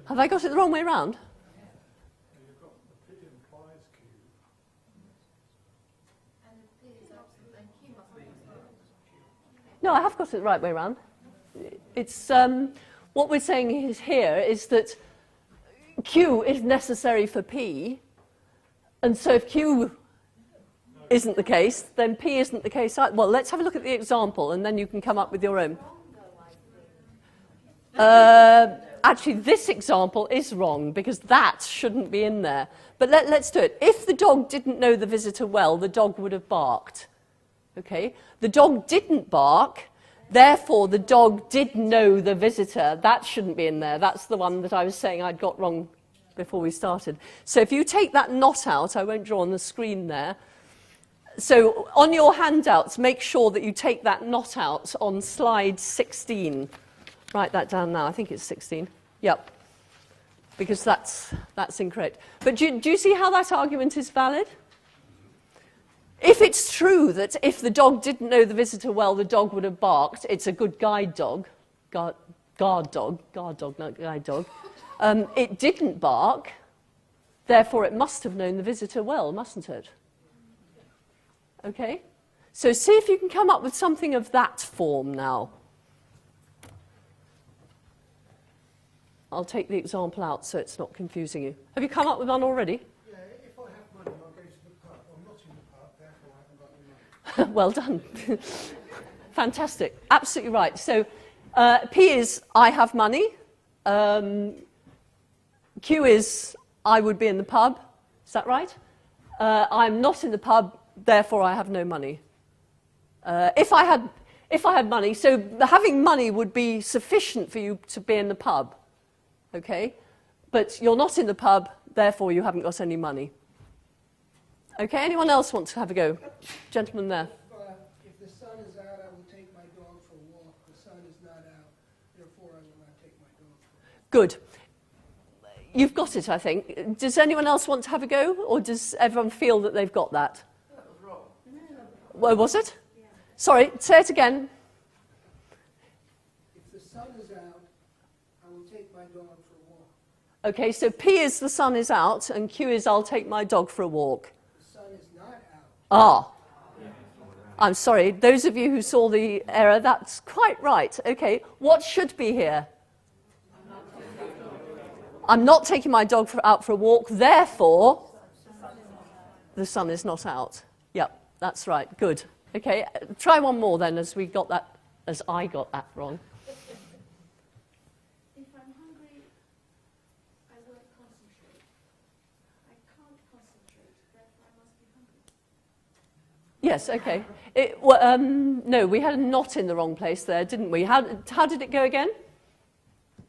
Speaker 2: Have I got it the wrong way around?
Speaker 4: You've got the P implies Q.
Speaker 8: And if P is absent, then Q must be absent.
Speaker 2: No, I have got it the right way around. It's what we're saying is here is that Q is necessary for P, and so if Q isn't the case, then P isn't the case. Well, let's have a look at the example, and then you can come up with your own. Actually, this example is wrong, because that shouldn't be in there. But let's do it. If the dog didn't know the visitor well, the dog would have barked. Okay? The dog didn't bark, therefore the dog did know the visitor. That shouldn't be in there. That's the one that I was saying I'd got wrong before we started. So if you take that not out, I won't draw on the screen there. So on your handouts, make sure that you take that not out on slide 16. Write that down now. I think it's 16. Yep. Because that's incorrect. But do you see how that argument is valid? If it's true that if the dog didn't know the visitor well, the dog would have barked, it's a good guide dog, guard dog, not guide dog. It didn't bark, therefore it must have known the visitor well, mustn't it? Okay? So see if you can come up with something of that form now. I'll take the example out so it's not confusing you. Have you come up with one already?
Speaker 4: Yeah, if I have money, I'll go to the pub. I'm not in the pub, therefore I haven't got any money.
Speaker 2: Well done. Fantastic. Absolutely right. So P is I have money. Q is I would be in the pub. Is that right? I'm not in the pub, therefore I have no money. If I had money, so having money would be sufficient for you to be in the pub. Okay? But you're not in the pub, therefore you haven't got any money. Okay, anyone else want to have a go? Gentleman there.
Speaker 9: If the sun is out, I will take my dog for a walk. The sun is not out, therefore I will not take my dog for a walk.
Speaker 2: Good. You've got it, I think. Does anyone else want to have a go, or does everyone feel that they've got that?
Speaker 6: That was wrong.
Speaker 2: Well, was it? Yeah. Sorry, say it again.
Speaker 9: If the sun is out, I will take my dog for a walk.
Speaker 2: Okay, so P is the sun is out, and Q is I'll take my dog for a walk.
Speaker 9: The sun is not out.
Speaker 2: Ah. I'm sorry, those of you who saw the error, that's quite right. Okay, what should be here? I'm not taking my dog out for a walk, therefore the sun is not out. Yep, that's right, good. Okay, try one more then, as I got that wrong.
Speaker 3: If I'm hungry, I won't concentrate. I can't concentrate, therefore I must be hungry.
Speaker 2: Yes, okay. No, we had a not in the wrong place there, didn't we? How did it go again?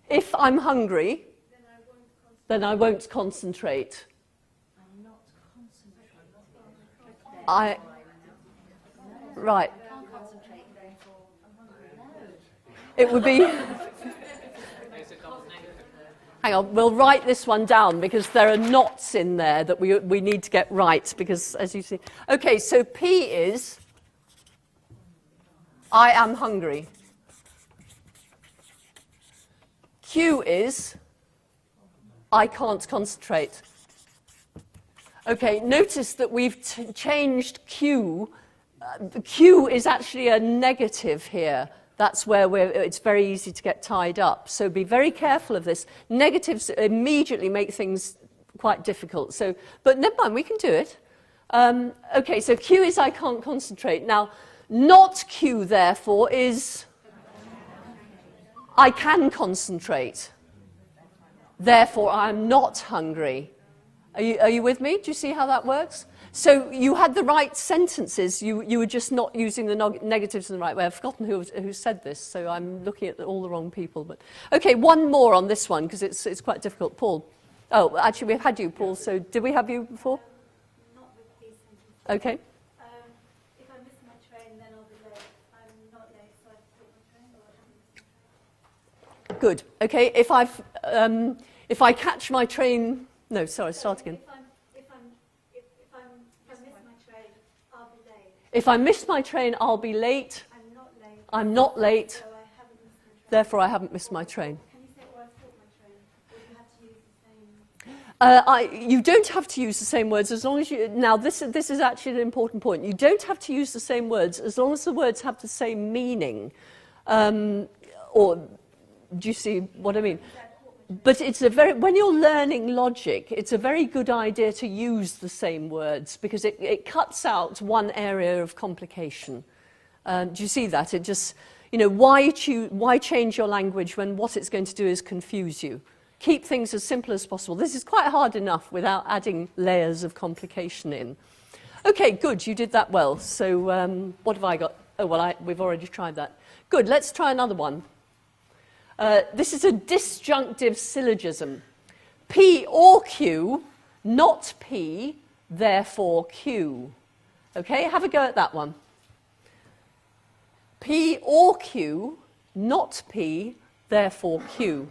Speaker 2: If I'm hungry, then I won't concentrate.
Speaker 8: I'm not concentrating.
Speaker 2: Right.
Speaker 7: I can't concentrate, therefore I'm hungry.
Speaker 2: It would be... Hang on, we'll write this one down because there are knots in there that we need to get right because, as you see... Okay, so P is I am hungry. Q is I can't concentrate. Okay, notice that we've changed Q. Q is actually a negative here. That's where it's very easy to get tied up. So be very careful of this. Negatives immediately make things quite difficult. So, but never mind, we can do it. Okay, so Q is I can't concentrate. Now, not Q, therefore, is I can concentrate. Therefore, I'm not hungry. Are you with me? Do you see how that works? So you had the right sentences. You were just not using the negatives in the right way. I've forgotten who said this, so I'm looking at all the wrong people. But okay, one more on this one because it's quite difficult. Paul. Oh, actually, we've had you, Paul. So did we have you before?
Speaker 3: Not with these sentences.
Speaker 2: Okay.
Speaker 3: If I miss my train, then I'll be late. I'm not late, so I can take my train, or I haven't missed my train.
Speaker 2: Good. Okay. If I catch my train, no, sorry, start again.
Speaker 3: If I miss my train, I'll be late.
Speaker 2: If I miss my train, I'll be late.
Speaker 3: I'm not late.
Speaker 2: I'm not late.
Speaker 3: So I haven't missed my train.
Speaker 2: Therefore, I haven't missed my train.
Speaker 3: Can you say, or I've caught my train? Or do you have to use the same?
Speaker 2: You don't have to use the same words as long as you... Now, this is actually an important point. You don't have to use the same words as long as the words have the same meaning. Or, do you see what I mean? But when you're learning logic, it's a very good idea to use the same words because it cuts out one area of complication. Do you see that? It just, why change your language when what it's going to do is confuse you? Keep things as simple as possible. This is quite hard enough without adding layers of complication in. Okay, good, you did that well. So what have I got? Oh, well, we've already tried that. Good, let's try another one. This is a disjunctive syllogism. P or Q, not P, therefore Q. Okay, have a go at that one. P or Q, not P, therefore Q.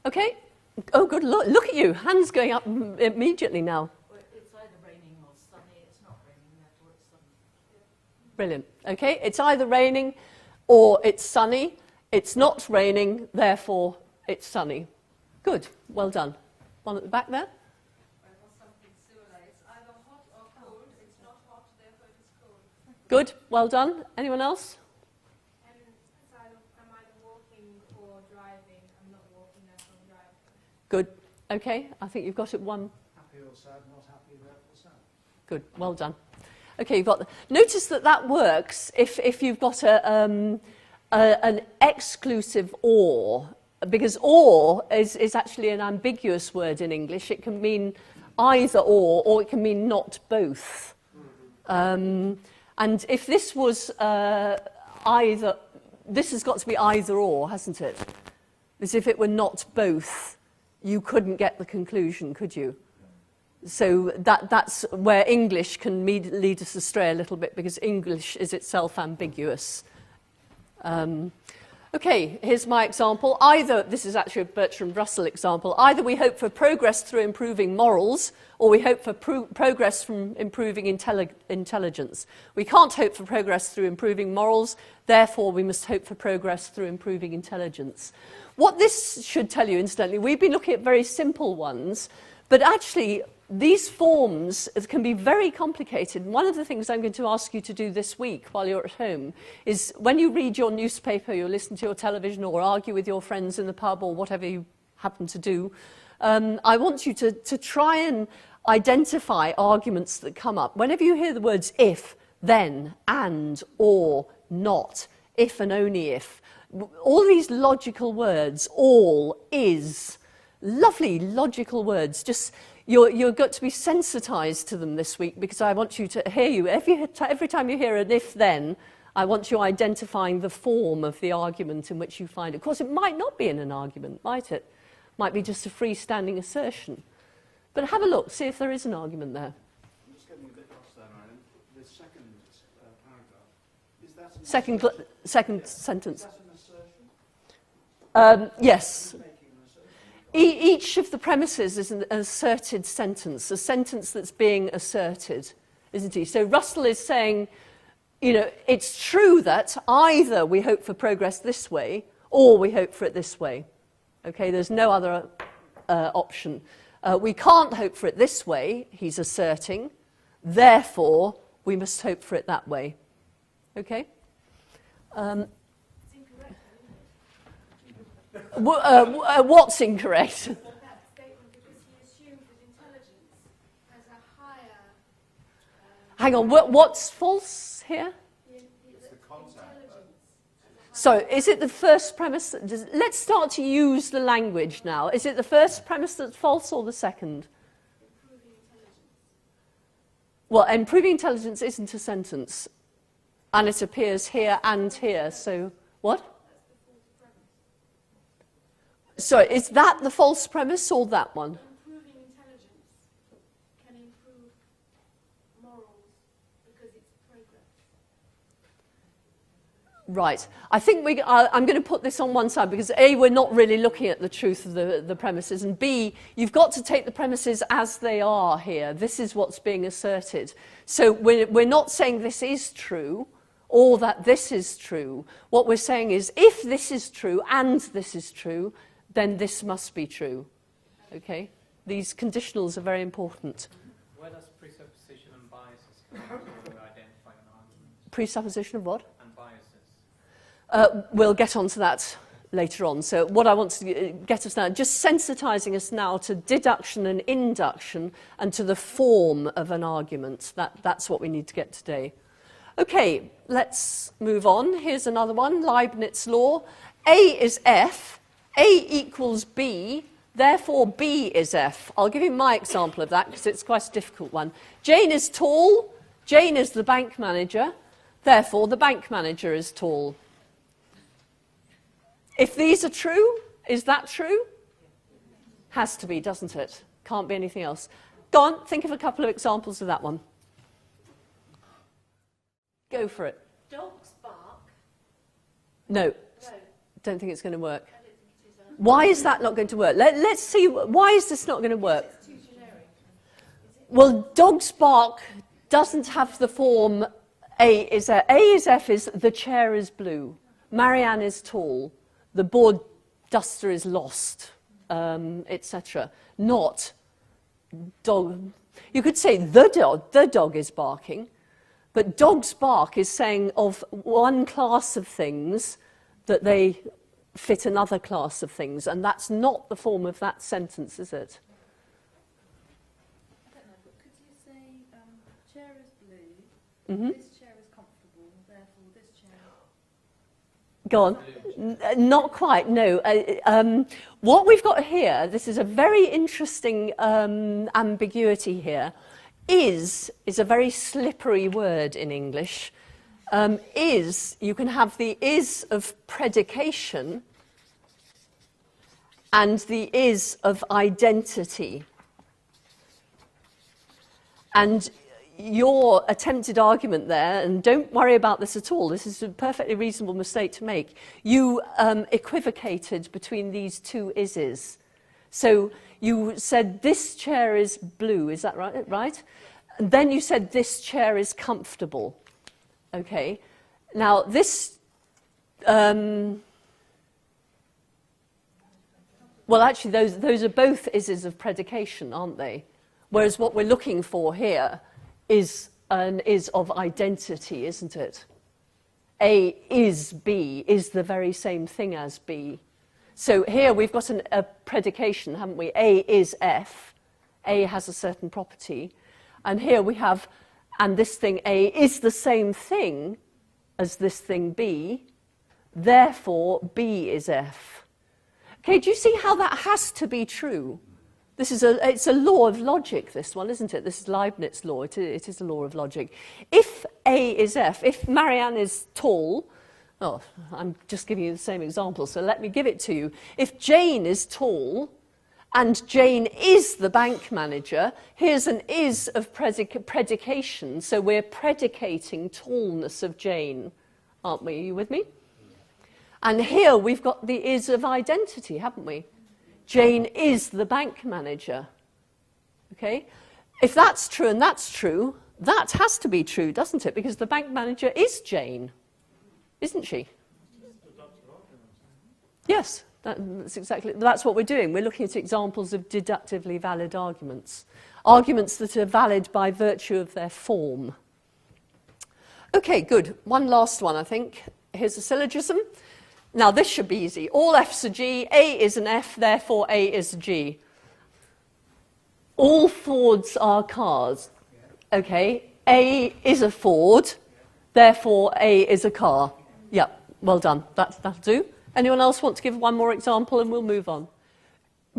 Speaker 2: Okay. Oh, good. Look at you. Hands going up immediately now.
Speaker 8: Well, it's either raining or sunny. It's not raining, therefore it's sunny.
Speaker 2: Brilliant. Okay. It's either raining or it's sunny. It's not raining, therefore it's sunny. Good. Well done. One at the back there.
Speaker 8: Well, something similar. It's either hot or cold. It's not hot, therefore it is cold.
Speaker 2: Good. Well done. Anyone else?
Speaker 3: So I'm either walking or driving. I'm not walking, therefore I'm driving.
Speaker 2: Good. Okay. I think you've got it one.
Speaker 5: Happy or sad, not happy, therefore sad.
Speaker 2: Good. Well done. Okay. You've got. Notice that works if you've got an exclusive or, because or is actually an ambiguous word in English. It can mean either or it can mean not both. And if this was either, this has got to be either or, hasn't it? As if it were not both, you couldn't get the conclusion, could you? So that's where English can lead us astray a little bit, because English is itself ambiguous. Okay, here's my example. Either, this is actually a Bertrand Russell example, either we hope for progress through improving morals, or we hope for progress from improving intelligence. We can't hope for progress through improving morals, therefore we must hope for progress through improving intelligence. What this should tell you, incidentally, we've been looking at very simple ones, but actually these forms can be very complicated. One of the things I'm going to ask you to do this week while you're at home is when you read your newspaper, you listen to your television or argue with your friends in the pub or whatever you happen to do, I want you to try and identify arguments that come up. Whenever you hear the words if, then, and, or, not, if and only if, all these logical words, all, is, lovely logical words, just you've got to be sensitized to them this week, because I want you to hear you. Every time you hear an if-then, I want you identifying the form of the argument in which you find it. Of course, it might not be in an argument, might it? Might be just a freestanding assertion. But have a look, see if there is an argument there.
Speaker 6: I'm just getting a bit lost there, Ryan. The second paragraph, is that an
Speaker 2: Second sentence.
Speaker 6: Is that an assertion?
Speaker 2: Yes.
Speaker 6: Making an assertion?
Speaker 2: Each of the premises is an asserted sentence, a sentence that's being asserted, isn't he? So Russell is saying, you know, it's true that either we hope for progress this way or we hope for it this way. Okay, there's no other option. We can't hope for it this way, he's asserting, therefore we must hope for it that way. Okay? What's incorrect?
Speaker 3: That statement, because he assumes that intelligence has a higher...
Speaker 2: Hang on, what's false here?
Speaker 3: It's the concept.
Speaker 2: So, is it the first premise? Let's start to use the language now. Is it the first premise that's false or the second?
Speaker 3: Improving intelligence.
Speaker 2: Well, improving intelligence isn't a sentence. And it appears here and here, so what? So, is that the false premise or that one?
Speaker 3: Improving intelligence can improve morals because it's progress.
Speaker 2: Right. I think I'm going to put this on one side because A, we're not really looking at the truth of the premises, and B, you've got to take the premises as they are here. This is what's being asserted. So we're not saying this is true or that this is true. What we're saying is if this is true and this is true, then this must be true. Okay? These conditionals are very important.
Speaker 10: Where does presupposition and biases come into identifying an argument?
Speaker 2: Presupposition of what?
Speaker 10: And biases.
Speaker 2: We'll get onto that later on. So what I want to get us now, just sensitizing us now to deduction and induction and to the form of an argument. That's what we need to get today. Okay, let's move on. Here's another one, Leibniz law. A is F. A equals B, therefore B is F. I'll give you my example of that because it's quite a difficult one. Jane is tall, Jane is the bank manager, therefore the bank manager is tall. If these are true, is that true? Has to be, doesn't it? Can't be anything else. Go on, think of a couple of examples of that one. Go for it.
Speaker 8: Dogs bark.
Speaker 2: No,
Speaker 8: No.
Speaker 2: don't think it's going to work. Why is that not going to work? Let's see, why is this not going to work? Well, dog's bark doesn't have the form A is F is the chair is blue, Marianne is tall, the board duster is lost, etc. Not dog. You could say the dog is barking, but dog's bark is saying of one class of things that they fit another class of things, and that's not the form of that sentence, is it?
Speaker 7: I don't know, but could you say chair is blue, this chair is comfortable, therefore this chair...
Speaker 2: Go on. Not quite, no. What we've got here, this is a very interesting ambiguity here. Is a very slippery word in English. You can have the is of predication and the is of identity. And your attempted argument there, and don't worry about this at all, this is a perfectly reasonable mistake to make, you equivocated between these two ises. So you said this chair is blue, is that right? And then you said this chair is comfortable. Okay. Now this, well actually those are both ises of predication, aren't they? Whereas what we're looking for here is an is of identity, isn't it? A is B is the very same thing as B. So here we've got a predication, haven't we? A is F. A has a certain property. And here we have, and this thing A is the same thing as this thing B. Therefore, B is F. Okay, do you see how that has to be true? It's a law of logic, this one, isn't it? This is Leibniz law. It is a law of logic. If A is F, if Marianne is tall, oh, I'm just giving you the same example, so let me give it to you. If Jane is tall, and Jane is the bank manager, here's an is of predication, so we're predicating tallness of Jane, aren't we? Are you with me? And here we've got the is of identity, haven't we? Jane is the bank manager. Okay? If that's true and that's true, that has to be true, doesn't it? Because the bank manager is Jane, isn't she? Yes, that's what we're doing. We're looking at examples of deductively valid arguments. Arguments that are valid by virtue of their form. Okay, good. One last one, I think. Here's a syllogism. Now, this should be easy. All F's are G, A is an F, therefore A is a G. All Fords are cars. Okay, A is a Ford, therefore A is a car. Yeah, well done. That'll do. Anyone else want to give one more example and we'll move on?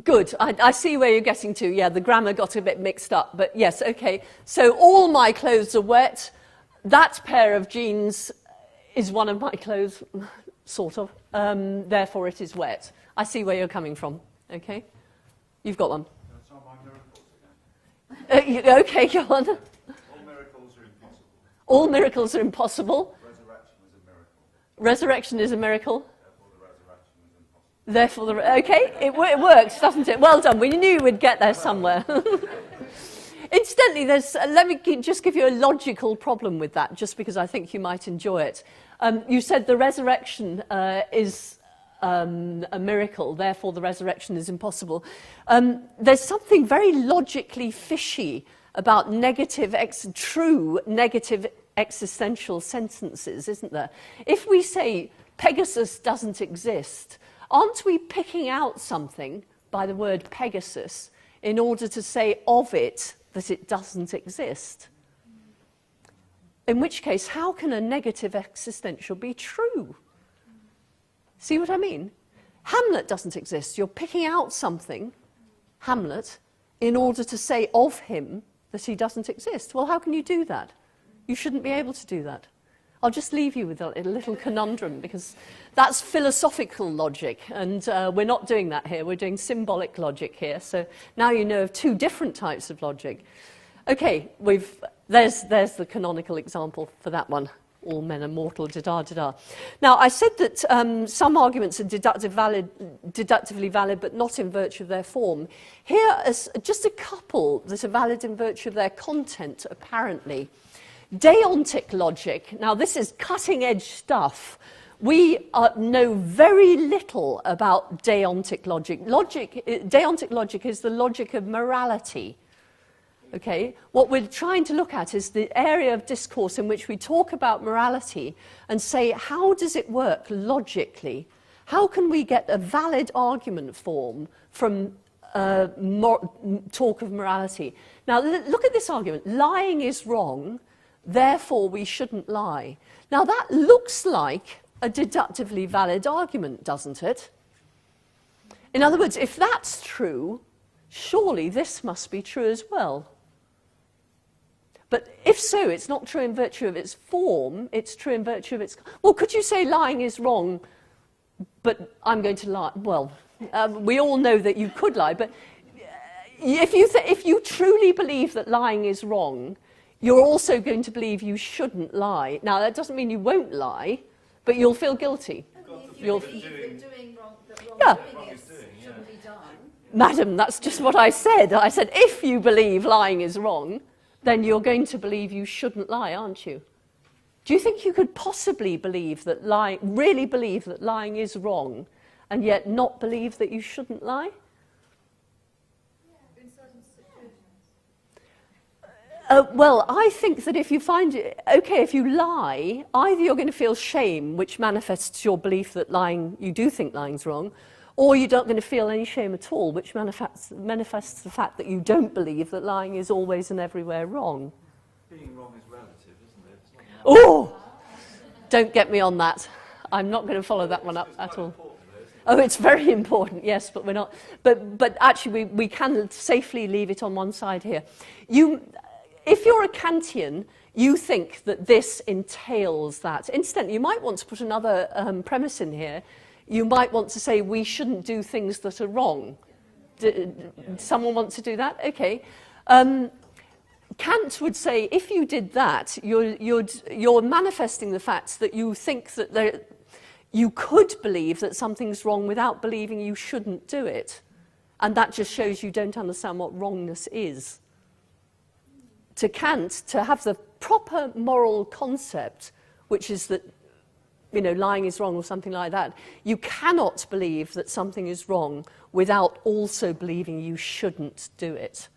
Speaker 2: Good. I see where you're getting to. Yeah, the grammar got a bit mixed up, but yes, okay. So all my clothes are wet. That pair of jeans is one of my clothes. Sort of. Therefore, it is wet. I see where you're coming from. Okay? You've got one.
Speaker 6: That's all my miracles again.
Speaker 2: Okay, go on.
Speaker 6: All miracles are impossible.
Speaker 2: All miracles are impossible.
Speaker 6: Resurrection is a miracle.
Speaker 2: Resurrection is a miracle. Therefore, okay, it works, doesn't it? Well done. We knew we'd get there somewhere. Incidentally, let me just give you a logical problem with that, just because I think you might enjoy it. You said the resurrection is a miracle, therefore the resurrection is impossible. There's something very logically fishy about true negative existential sentences, isn't there? If we say Pegasus doesn't exist, aren't we picking out something by the word Pegasus in order to say of it that it doesn't exist? In which case, how can a negative existential be true? See what I mean? Hamlet doesn't exist. You're picking out something, Hamlet, in order to say of him that he doesn't exist. Well, how can you do that? You shouldn't be able to do that. I'll just leave you with a little conundrum, because that's philosophical logic, and we're not doing that here. We're doing symbolic logic here. So now you know of two different types of logic. Okay, there's the canonical example for that one. all men are mortal, da-da-da-da. Now, I said that some arguments are deductively valid, but not in virtue of their form. Here are just a couple that are valid in virtue of their content, apparently. Deontic logic. Now, this is cutting-edge stuff. We know very little about deontic logic. Deontic logic is the logic of morality. Okay? What we're trying to look at is the area of discourse in which we talk about morality and say, how does it work logically? How can we get a valid argument form from talk of morality? Now, look at this argument. Lying is wrong, therefore we shouldn't lie. Now, that looks like a deductively valid argument, doesn't it? In other words, if that's true, surely this must be true as well. But if so, it's not true in virtue of its form, it's true in virtue of its... Well, could you say lying is wrong, but I'm going to lie? Well, we all know that you could lie, but if you truly believe that lying is wrong, you're also going to believe you shouldn't lie. Now, that doesn't mean you won't lie, but you'll feel guilty.
Speaker 7: If you believe that doing wrong, shouldn't be done.
Speaker 2: Madam, that's just what I said. I said, if you believe lying is wrong, then you're going to believe you shouldn't lie, aren't you? Do you think you could possibly believe that really believe that lying is wrong, and yet not believe that you shouldn't lie?
Speaker 7: In certain situations.
Speaker 2: Well, I think that if you find it, okay, if you lie, either you're going to feel shame, which manifests your belief that you do think lying's wrong, or you're not going to feel any shame at all, which manifests the fact that you don't believe that lying is always and everywhere wrong.
Speaker 6: Being wrong is relative, isn't it? It's not
Speaker 2: Oh! Don't get me on that. I'm not going to follow that one up at all. Oh, it's very important, yes, but we're not. But actually, we can safely leave it on one side here. If you're a Kantian, you think that this entails that. Incidentally, you might want to put another premise in here. You might want to say we shouldn't do things that are wrong. Someone want to do that? Okay. Kant would say if you did that, you're manifesting the fact that you think that you could believe that something's wrong without believing you shouldn't do it. And that just shows you don't understand what wrongness is. To Kant, to have the proper moral concept, which is that lying is wrong or something like that, you cannot believe that something is wrong without also believing you shouldn't do it.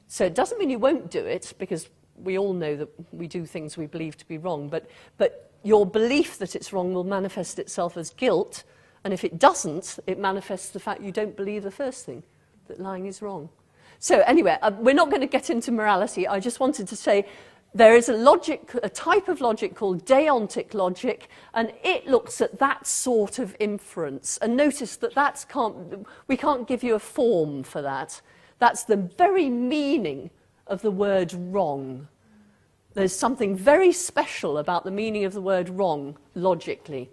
Speaker 2: So it doesn't mean you won't do it, because we all know that we do things we believe to be wrong, but your belief that it's wrong will manifest itself as guilt, and if it doesn't, it manifests the fact you don't believe the first thing, that lying is wrong. So anyway, we're not going to get into morality. I just wanted to say there is a type of logic called deontic logic, and it looks at that sort of inference. And notice that we can't give you a form for that. That's the very meaning of the word wrong. There's something very special about the meaning of the word wrong, logically.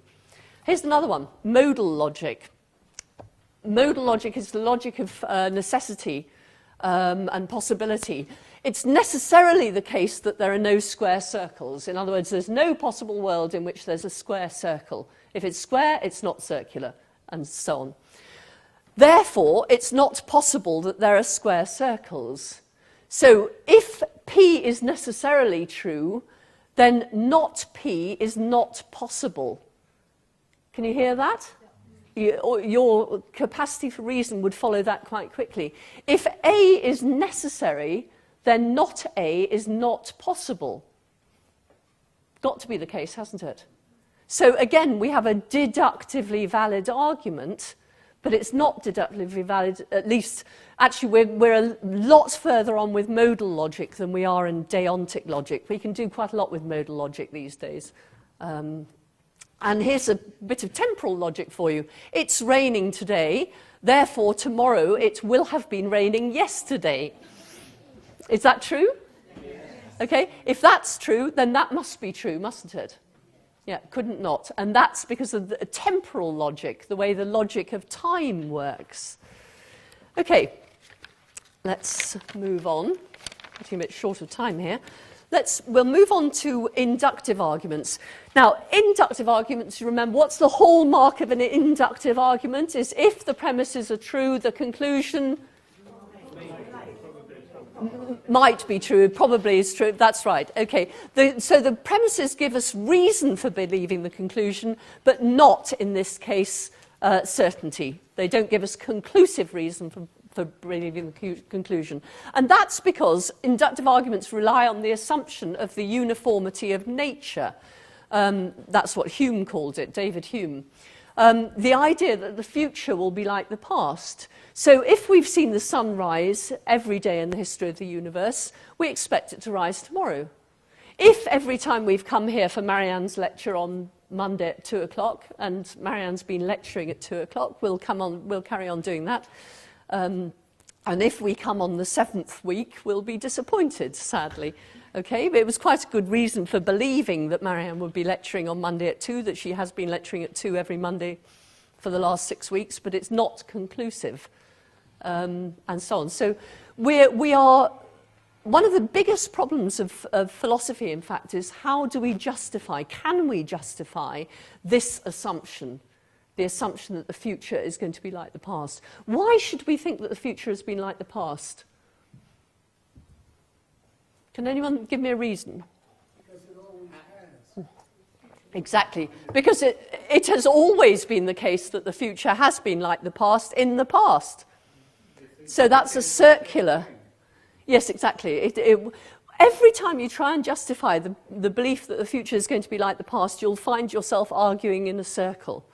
Speaker 2: Here's another one, modal logic. Modal logic is the logic of necessity and possibility. It's necessarily the case that there are no square circles. In other words, there's no possible world in which there's a square circle. If it's square, it's not circular, and so on. Therefore, it's not possible that there are square circles. So if P is necessarily true, then not P is not possible. Can you hear that? Your capacity for reason would follow that quite quickly. If A is necessary, then not A is not possible. Got to be the case, hasn't it? So again, we have a deductively valid argument, but it's not deductively valid, at least, actually we're a lot further on with modal logic than we are in deontic logic. We can do quite a lot with modal logic these days. And here's a bit of temporal logic for you. It's raining today, therefore tomorrow it will have been raining yesterday. Is that true? Yes. Okay, if that's true, then that must be true, mustn't it? Yeah, couldn't not. And that's because of the temporal logic, the way the logic of time works. Okay, let's move on. Getting a bit short of time here. we'll move on to inductive arguments. Now, inductive arguments, you remember, what's the hallmark of an inductive argument? Is if the premises are true, the conclusion might be true, probably is true. That's right. Okay. So the premises give us reason for believing the conclusion, but not, in this case, certainty. They don't give us conclusive reason for believing the conclusion. And that's because inductive arguments rely on the assumption of the uniformity of nature. That's what Hume called it, David Hume. The idea that the future will be like the past. So if we've seen the sun rise every day in the history of the universe, we expect it to rise tomorrow. If every time we've come here for Marianne's lecture on Monday at 2 o'clock, and Marianne's been lecturing at 2 o'clock, we'll carry on doing that. And if we come on the 7th week, we'll be disappointed, sadly. Okay, but it was quite a good reason for believing that Marianne would be lecturing on Monday at 2, that she has been lecturing at 2 every Monday for the last 6 weeks, but it's not conclusive, and so on. So we are, one of the biggest problems of philosophy, in fact, is how do we justify, can we justify this assumption, the assumption that the future is going to be like the past? Why should we think that the future has been like the past? Can anyone give me a reason?
Speaker 9: Because it always has.
Speaker 2: Exactly. Because it has always been the case that the future has been like the past in the past. So that's a circular. Yes, exactly. Every time you try and justify the belief that the future is going to be like the past, you'll find yourself arguing in a circle.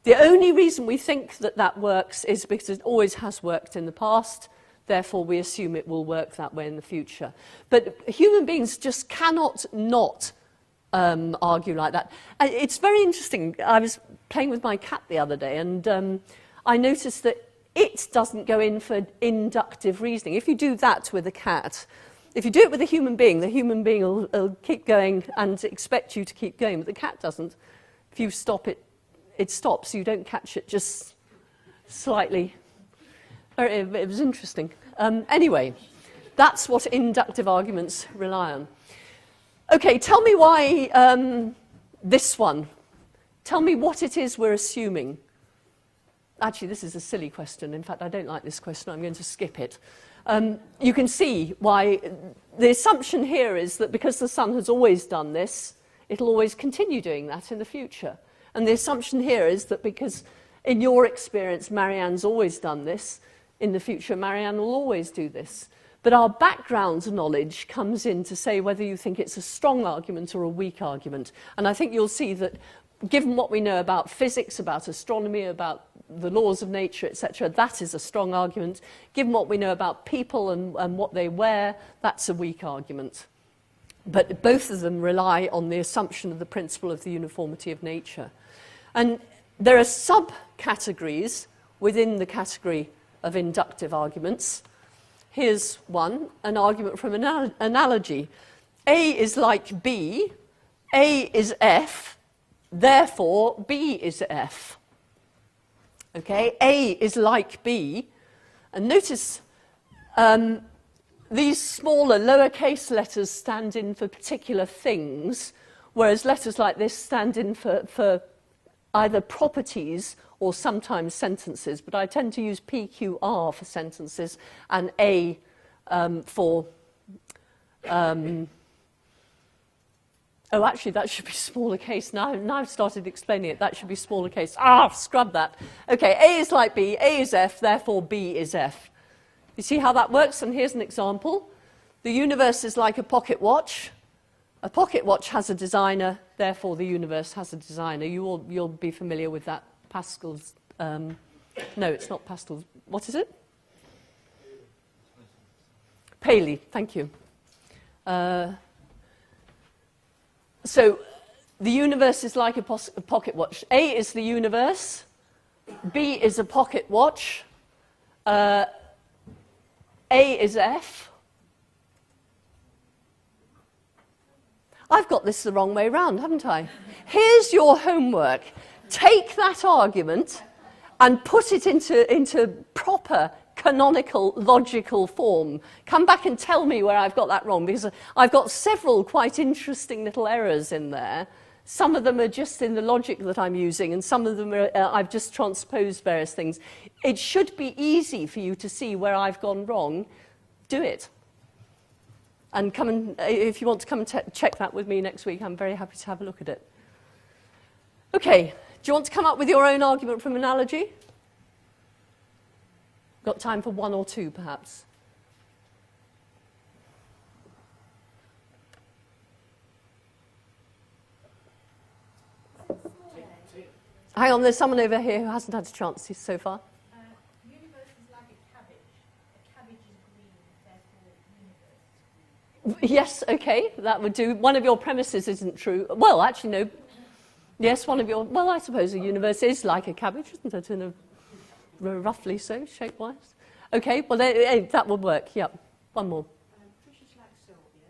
Speaker 2: The only reason we think that that works is because it always has worked in the past. Therefore, we assume it will work that way in the future. But human beings just cannot not argue like that. And it's very interesting. I was playing with my cat the other day, and I noticed that it doesn't go in for inductive reasoning. If you do that with a cat, if you do it with a human being, the human being will keep going and expect you to keep going, but the cat doesn't. If you stop it, it stops. You don't catch it just slightly. It was interesting. Anyway, that's what inductive arguments rely on. Okay, tell me why this one. Tell me what it is we're assuming. Actually, this is a silly question. In fact, I don't like this question. I'm going to skip it. You can see why the assumption here is that because the sun has always done this, it'll always continue doing that in the future. And the assumption here is that because, in your experience, Marianne's always done this, in the future, Marianne will always do this. But our background knowledge comes in to say whether you think it's a strong argument or a weak argument. And I think you'll see that, given what we know about physics, about astronomy, about the laws of nature, etc., that is a strong argument. Given what we know about people and what they wear, that's a weak argument. But both of them rely on the assumption of the principle of the uniformity of nature. And there are subcategories within the category of inductive arguments. Here's one, an argument from analogy. A is like B, A is F, therefore B is F. Okay, A is like B, and notice these smaller lowercase letters stand in for particular things, whereas letters like this stand in for either properties or sometimes sentences, but I tend to use PQR for sentences and A for... oh, actually, that should be smaller case. Now I've started explaining it, that should be smaller case. Scrub that. Okay, A is like B, A is F, therefore B is F. You see how that works? And here's an example. The universe is like a pocket watch. A pocket watch has a designer, therefore the universe has a designer. You'll be familiar with that. Pascal's, no, it's not Pascal's. What is it? Paley, thank you. So the universe is like a pocket watch. A is the universe. B is a pocket watch. A is F. I've got this the wrong way round, haven't I? Here's your homework. Take that argument and put it into proper canonical, logical form. Come back and tell me where I've got that wrong, because I've got several quite interesting little errors in there. Some of them are just in the logic that I'm using, and some of them are, I've just transposed various things. It should be easy for you to see where I've gone wrong. Do it. And come and, if you want to come and check that with me next week, I'm very happy to have a look at it. Okay, do you want to come up with your own argument from analogy? Got time for one or two, perhaps. Hang on, there's someone over here who hasn't had a chance so far.
Speaker 8: Universe is like a cabbage. A cabbage is green, therefore universe.
Speaker 2: Yes, okay, that would do. One of your premises isn't true. Well, actually, no. Yes, one of your... Well, I suppose a universe is like a cabbage, isn't it? In a, roughly so, shape-wise. Okay, well, that would work. Yep. One more.
Speaker 11: Trish is like Sylvia.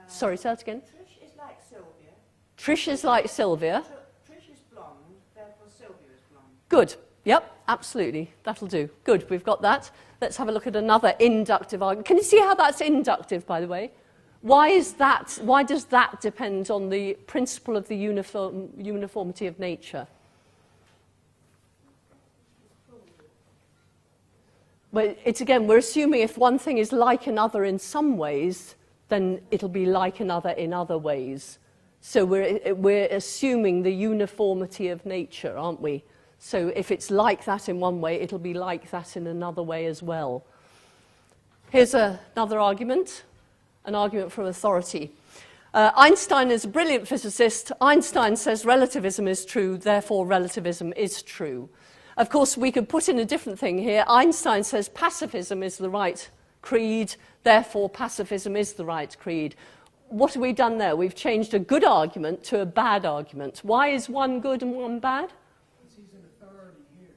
Speaker 2: Sorry, say that again.
Speaker 11: Trish is like Sylvia.
Speaker 2: Trish is like Sylvia.
Speaker 11: Trish is blonde, therefore Sylvia is blonde.
Speaker 2: Good. Yep, absolutely. That'll do. Good, we've got that. Let's have a look at another inductive argument. Can you see how that's inductive, by the way? Why is that? Why does that depend on the principle of the uniformity of nature? Well, it's again, we're assuming if one thing is like another in some ways, then it'll be like another in other ways. So we're assuming the uniformity of nature, aren't we? So if it's like that in one way, it'll be like that in another way as well. Here's another argument, an argument from authority. Einstein is a brilliant physicist. Einstein says relativism is true, therefore relativism is true. Of course, we could put in a different thing here. Einstein says pacifism is the right creed, therefore pacifism is the right creed. What have we done there? We've changed a good argument to a bad argument. Why is one good and one bad?
Speaker 9: He's an authority here.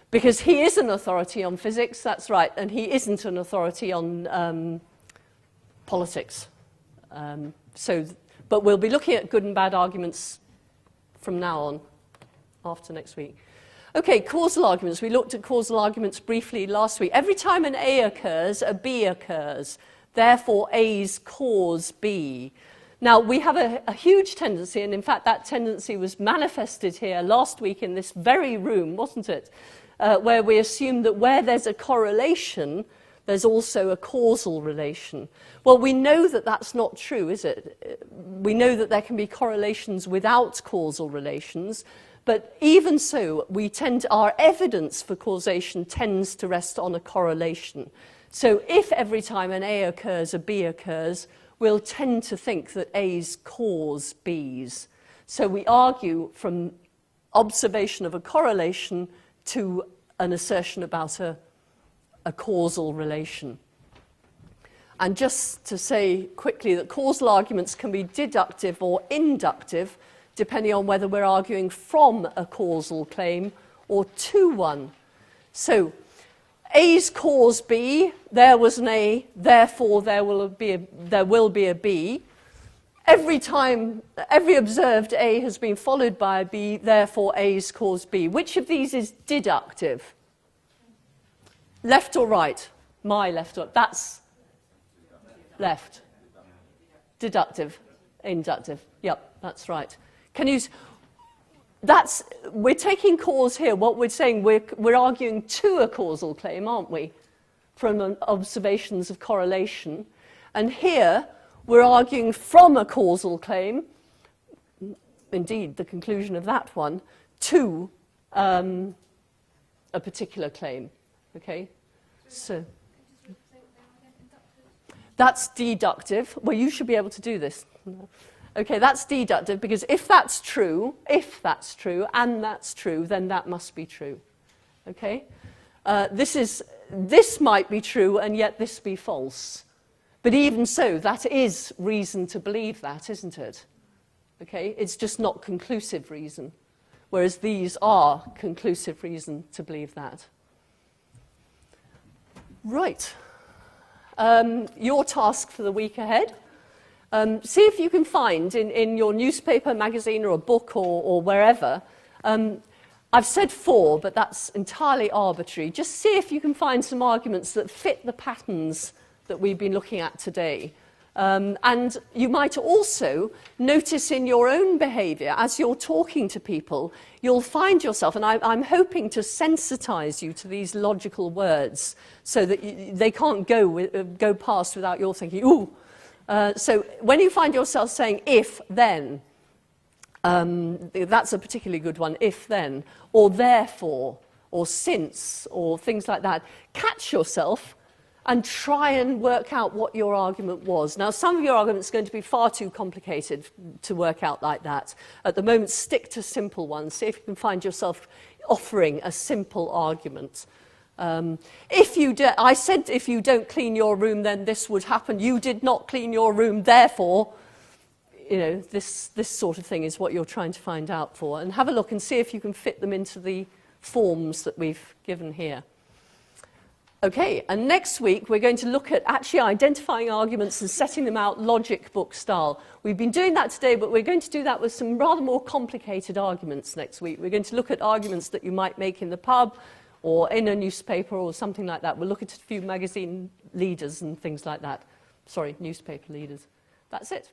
Speaker 2: Because he is an authority on physics, that's right, and he isn't an authority on politics. But we'll be looking at good and bad arguments from now on, after next week. Okay, causal arguments. We looked at causal arguments briefly last week. Every time an A occurs, a B occurs. Therefore, A's cause B. Now, we have a huge tendency, and in fact, that tendency was manifested here last week in this very room, wasn't it? Where we assume that where there's a correlation, there's also a causal relation. Well, we know that that's not true, is it? We know that there can be correlations without causal relations, but even so, our evidence for causation tends to rest on a correlation. So if every time an A occurs, a B occurs, we'll tend to think that A's cause B's. So we argue from observation of a correlation to an assertion about a causal relation. And just to say quickly that causal arguments can be deductive or inductive, depending on whether we're arguing from a causal claim or to one. So, A's cause B, there was an A, therefore there will be a B. Every observed A has been followed by a B, therefore A's cause B. Which of these is deductive? Left or right? My left or that's left. Deductive, inductive. Yep, that's right. We're taking cause here. What we're saying, we're arguing to a causal claim, aren't we? From observations of correlation. And here, we're arguing from a causal claim, indeed, the conclusion of that one, to a particular claim. Okay? So that's deductive. Well, you should be able to do this. Okay, that's deductive because if that's true, and that's true, then that must be true. Okay? This might be true and yet this be false. But even so, that is reason to believe that, isn't it? Okay? It's just not conclusive reason. Whereas these are conclusive reason to believe that. Right. Your task for the week ahead. See if you can find in your newspaper, magazine, or a book, or wherever, I've said 4, but that's entirely arbitrary. Just see if you can find some arguments that fit the patterns that we've been looking at today. And you might also notice in your own behaviour, as you're talking to people, you'll find yourself, and I'm hoping to sensitise you to these logical words so that they can't go past without your thinking, ooh. So when you find yourself saying if, then, that's a particularly good one, if, then, or therefore, or since, or things like that. Catch yourself and try and work out what your argument was. Now, some of your arguments are going to be far too complicated to work out like that. At the moment, stick to simple ones. See if you can find yourself offering a simple argument. I said if you don't clean your room, then this would happen. You did not clean your room, therefore, you know, this sort of thing is what you're trying to find out for. And have a look and see if you can fit them into the forms that we've given here. Okay, and next week we're going to look at actually identifying arguments and setting them out logic book style. We've been doing that today, but we're going to do that with some rather more complicated arguments next week. We're going to look at arguments that you might make in the pub or in a newspaper or something like that. We'll look at a few magazine leaders and things like that. Sorry, newspaper leaders. That's it.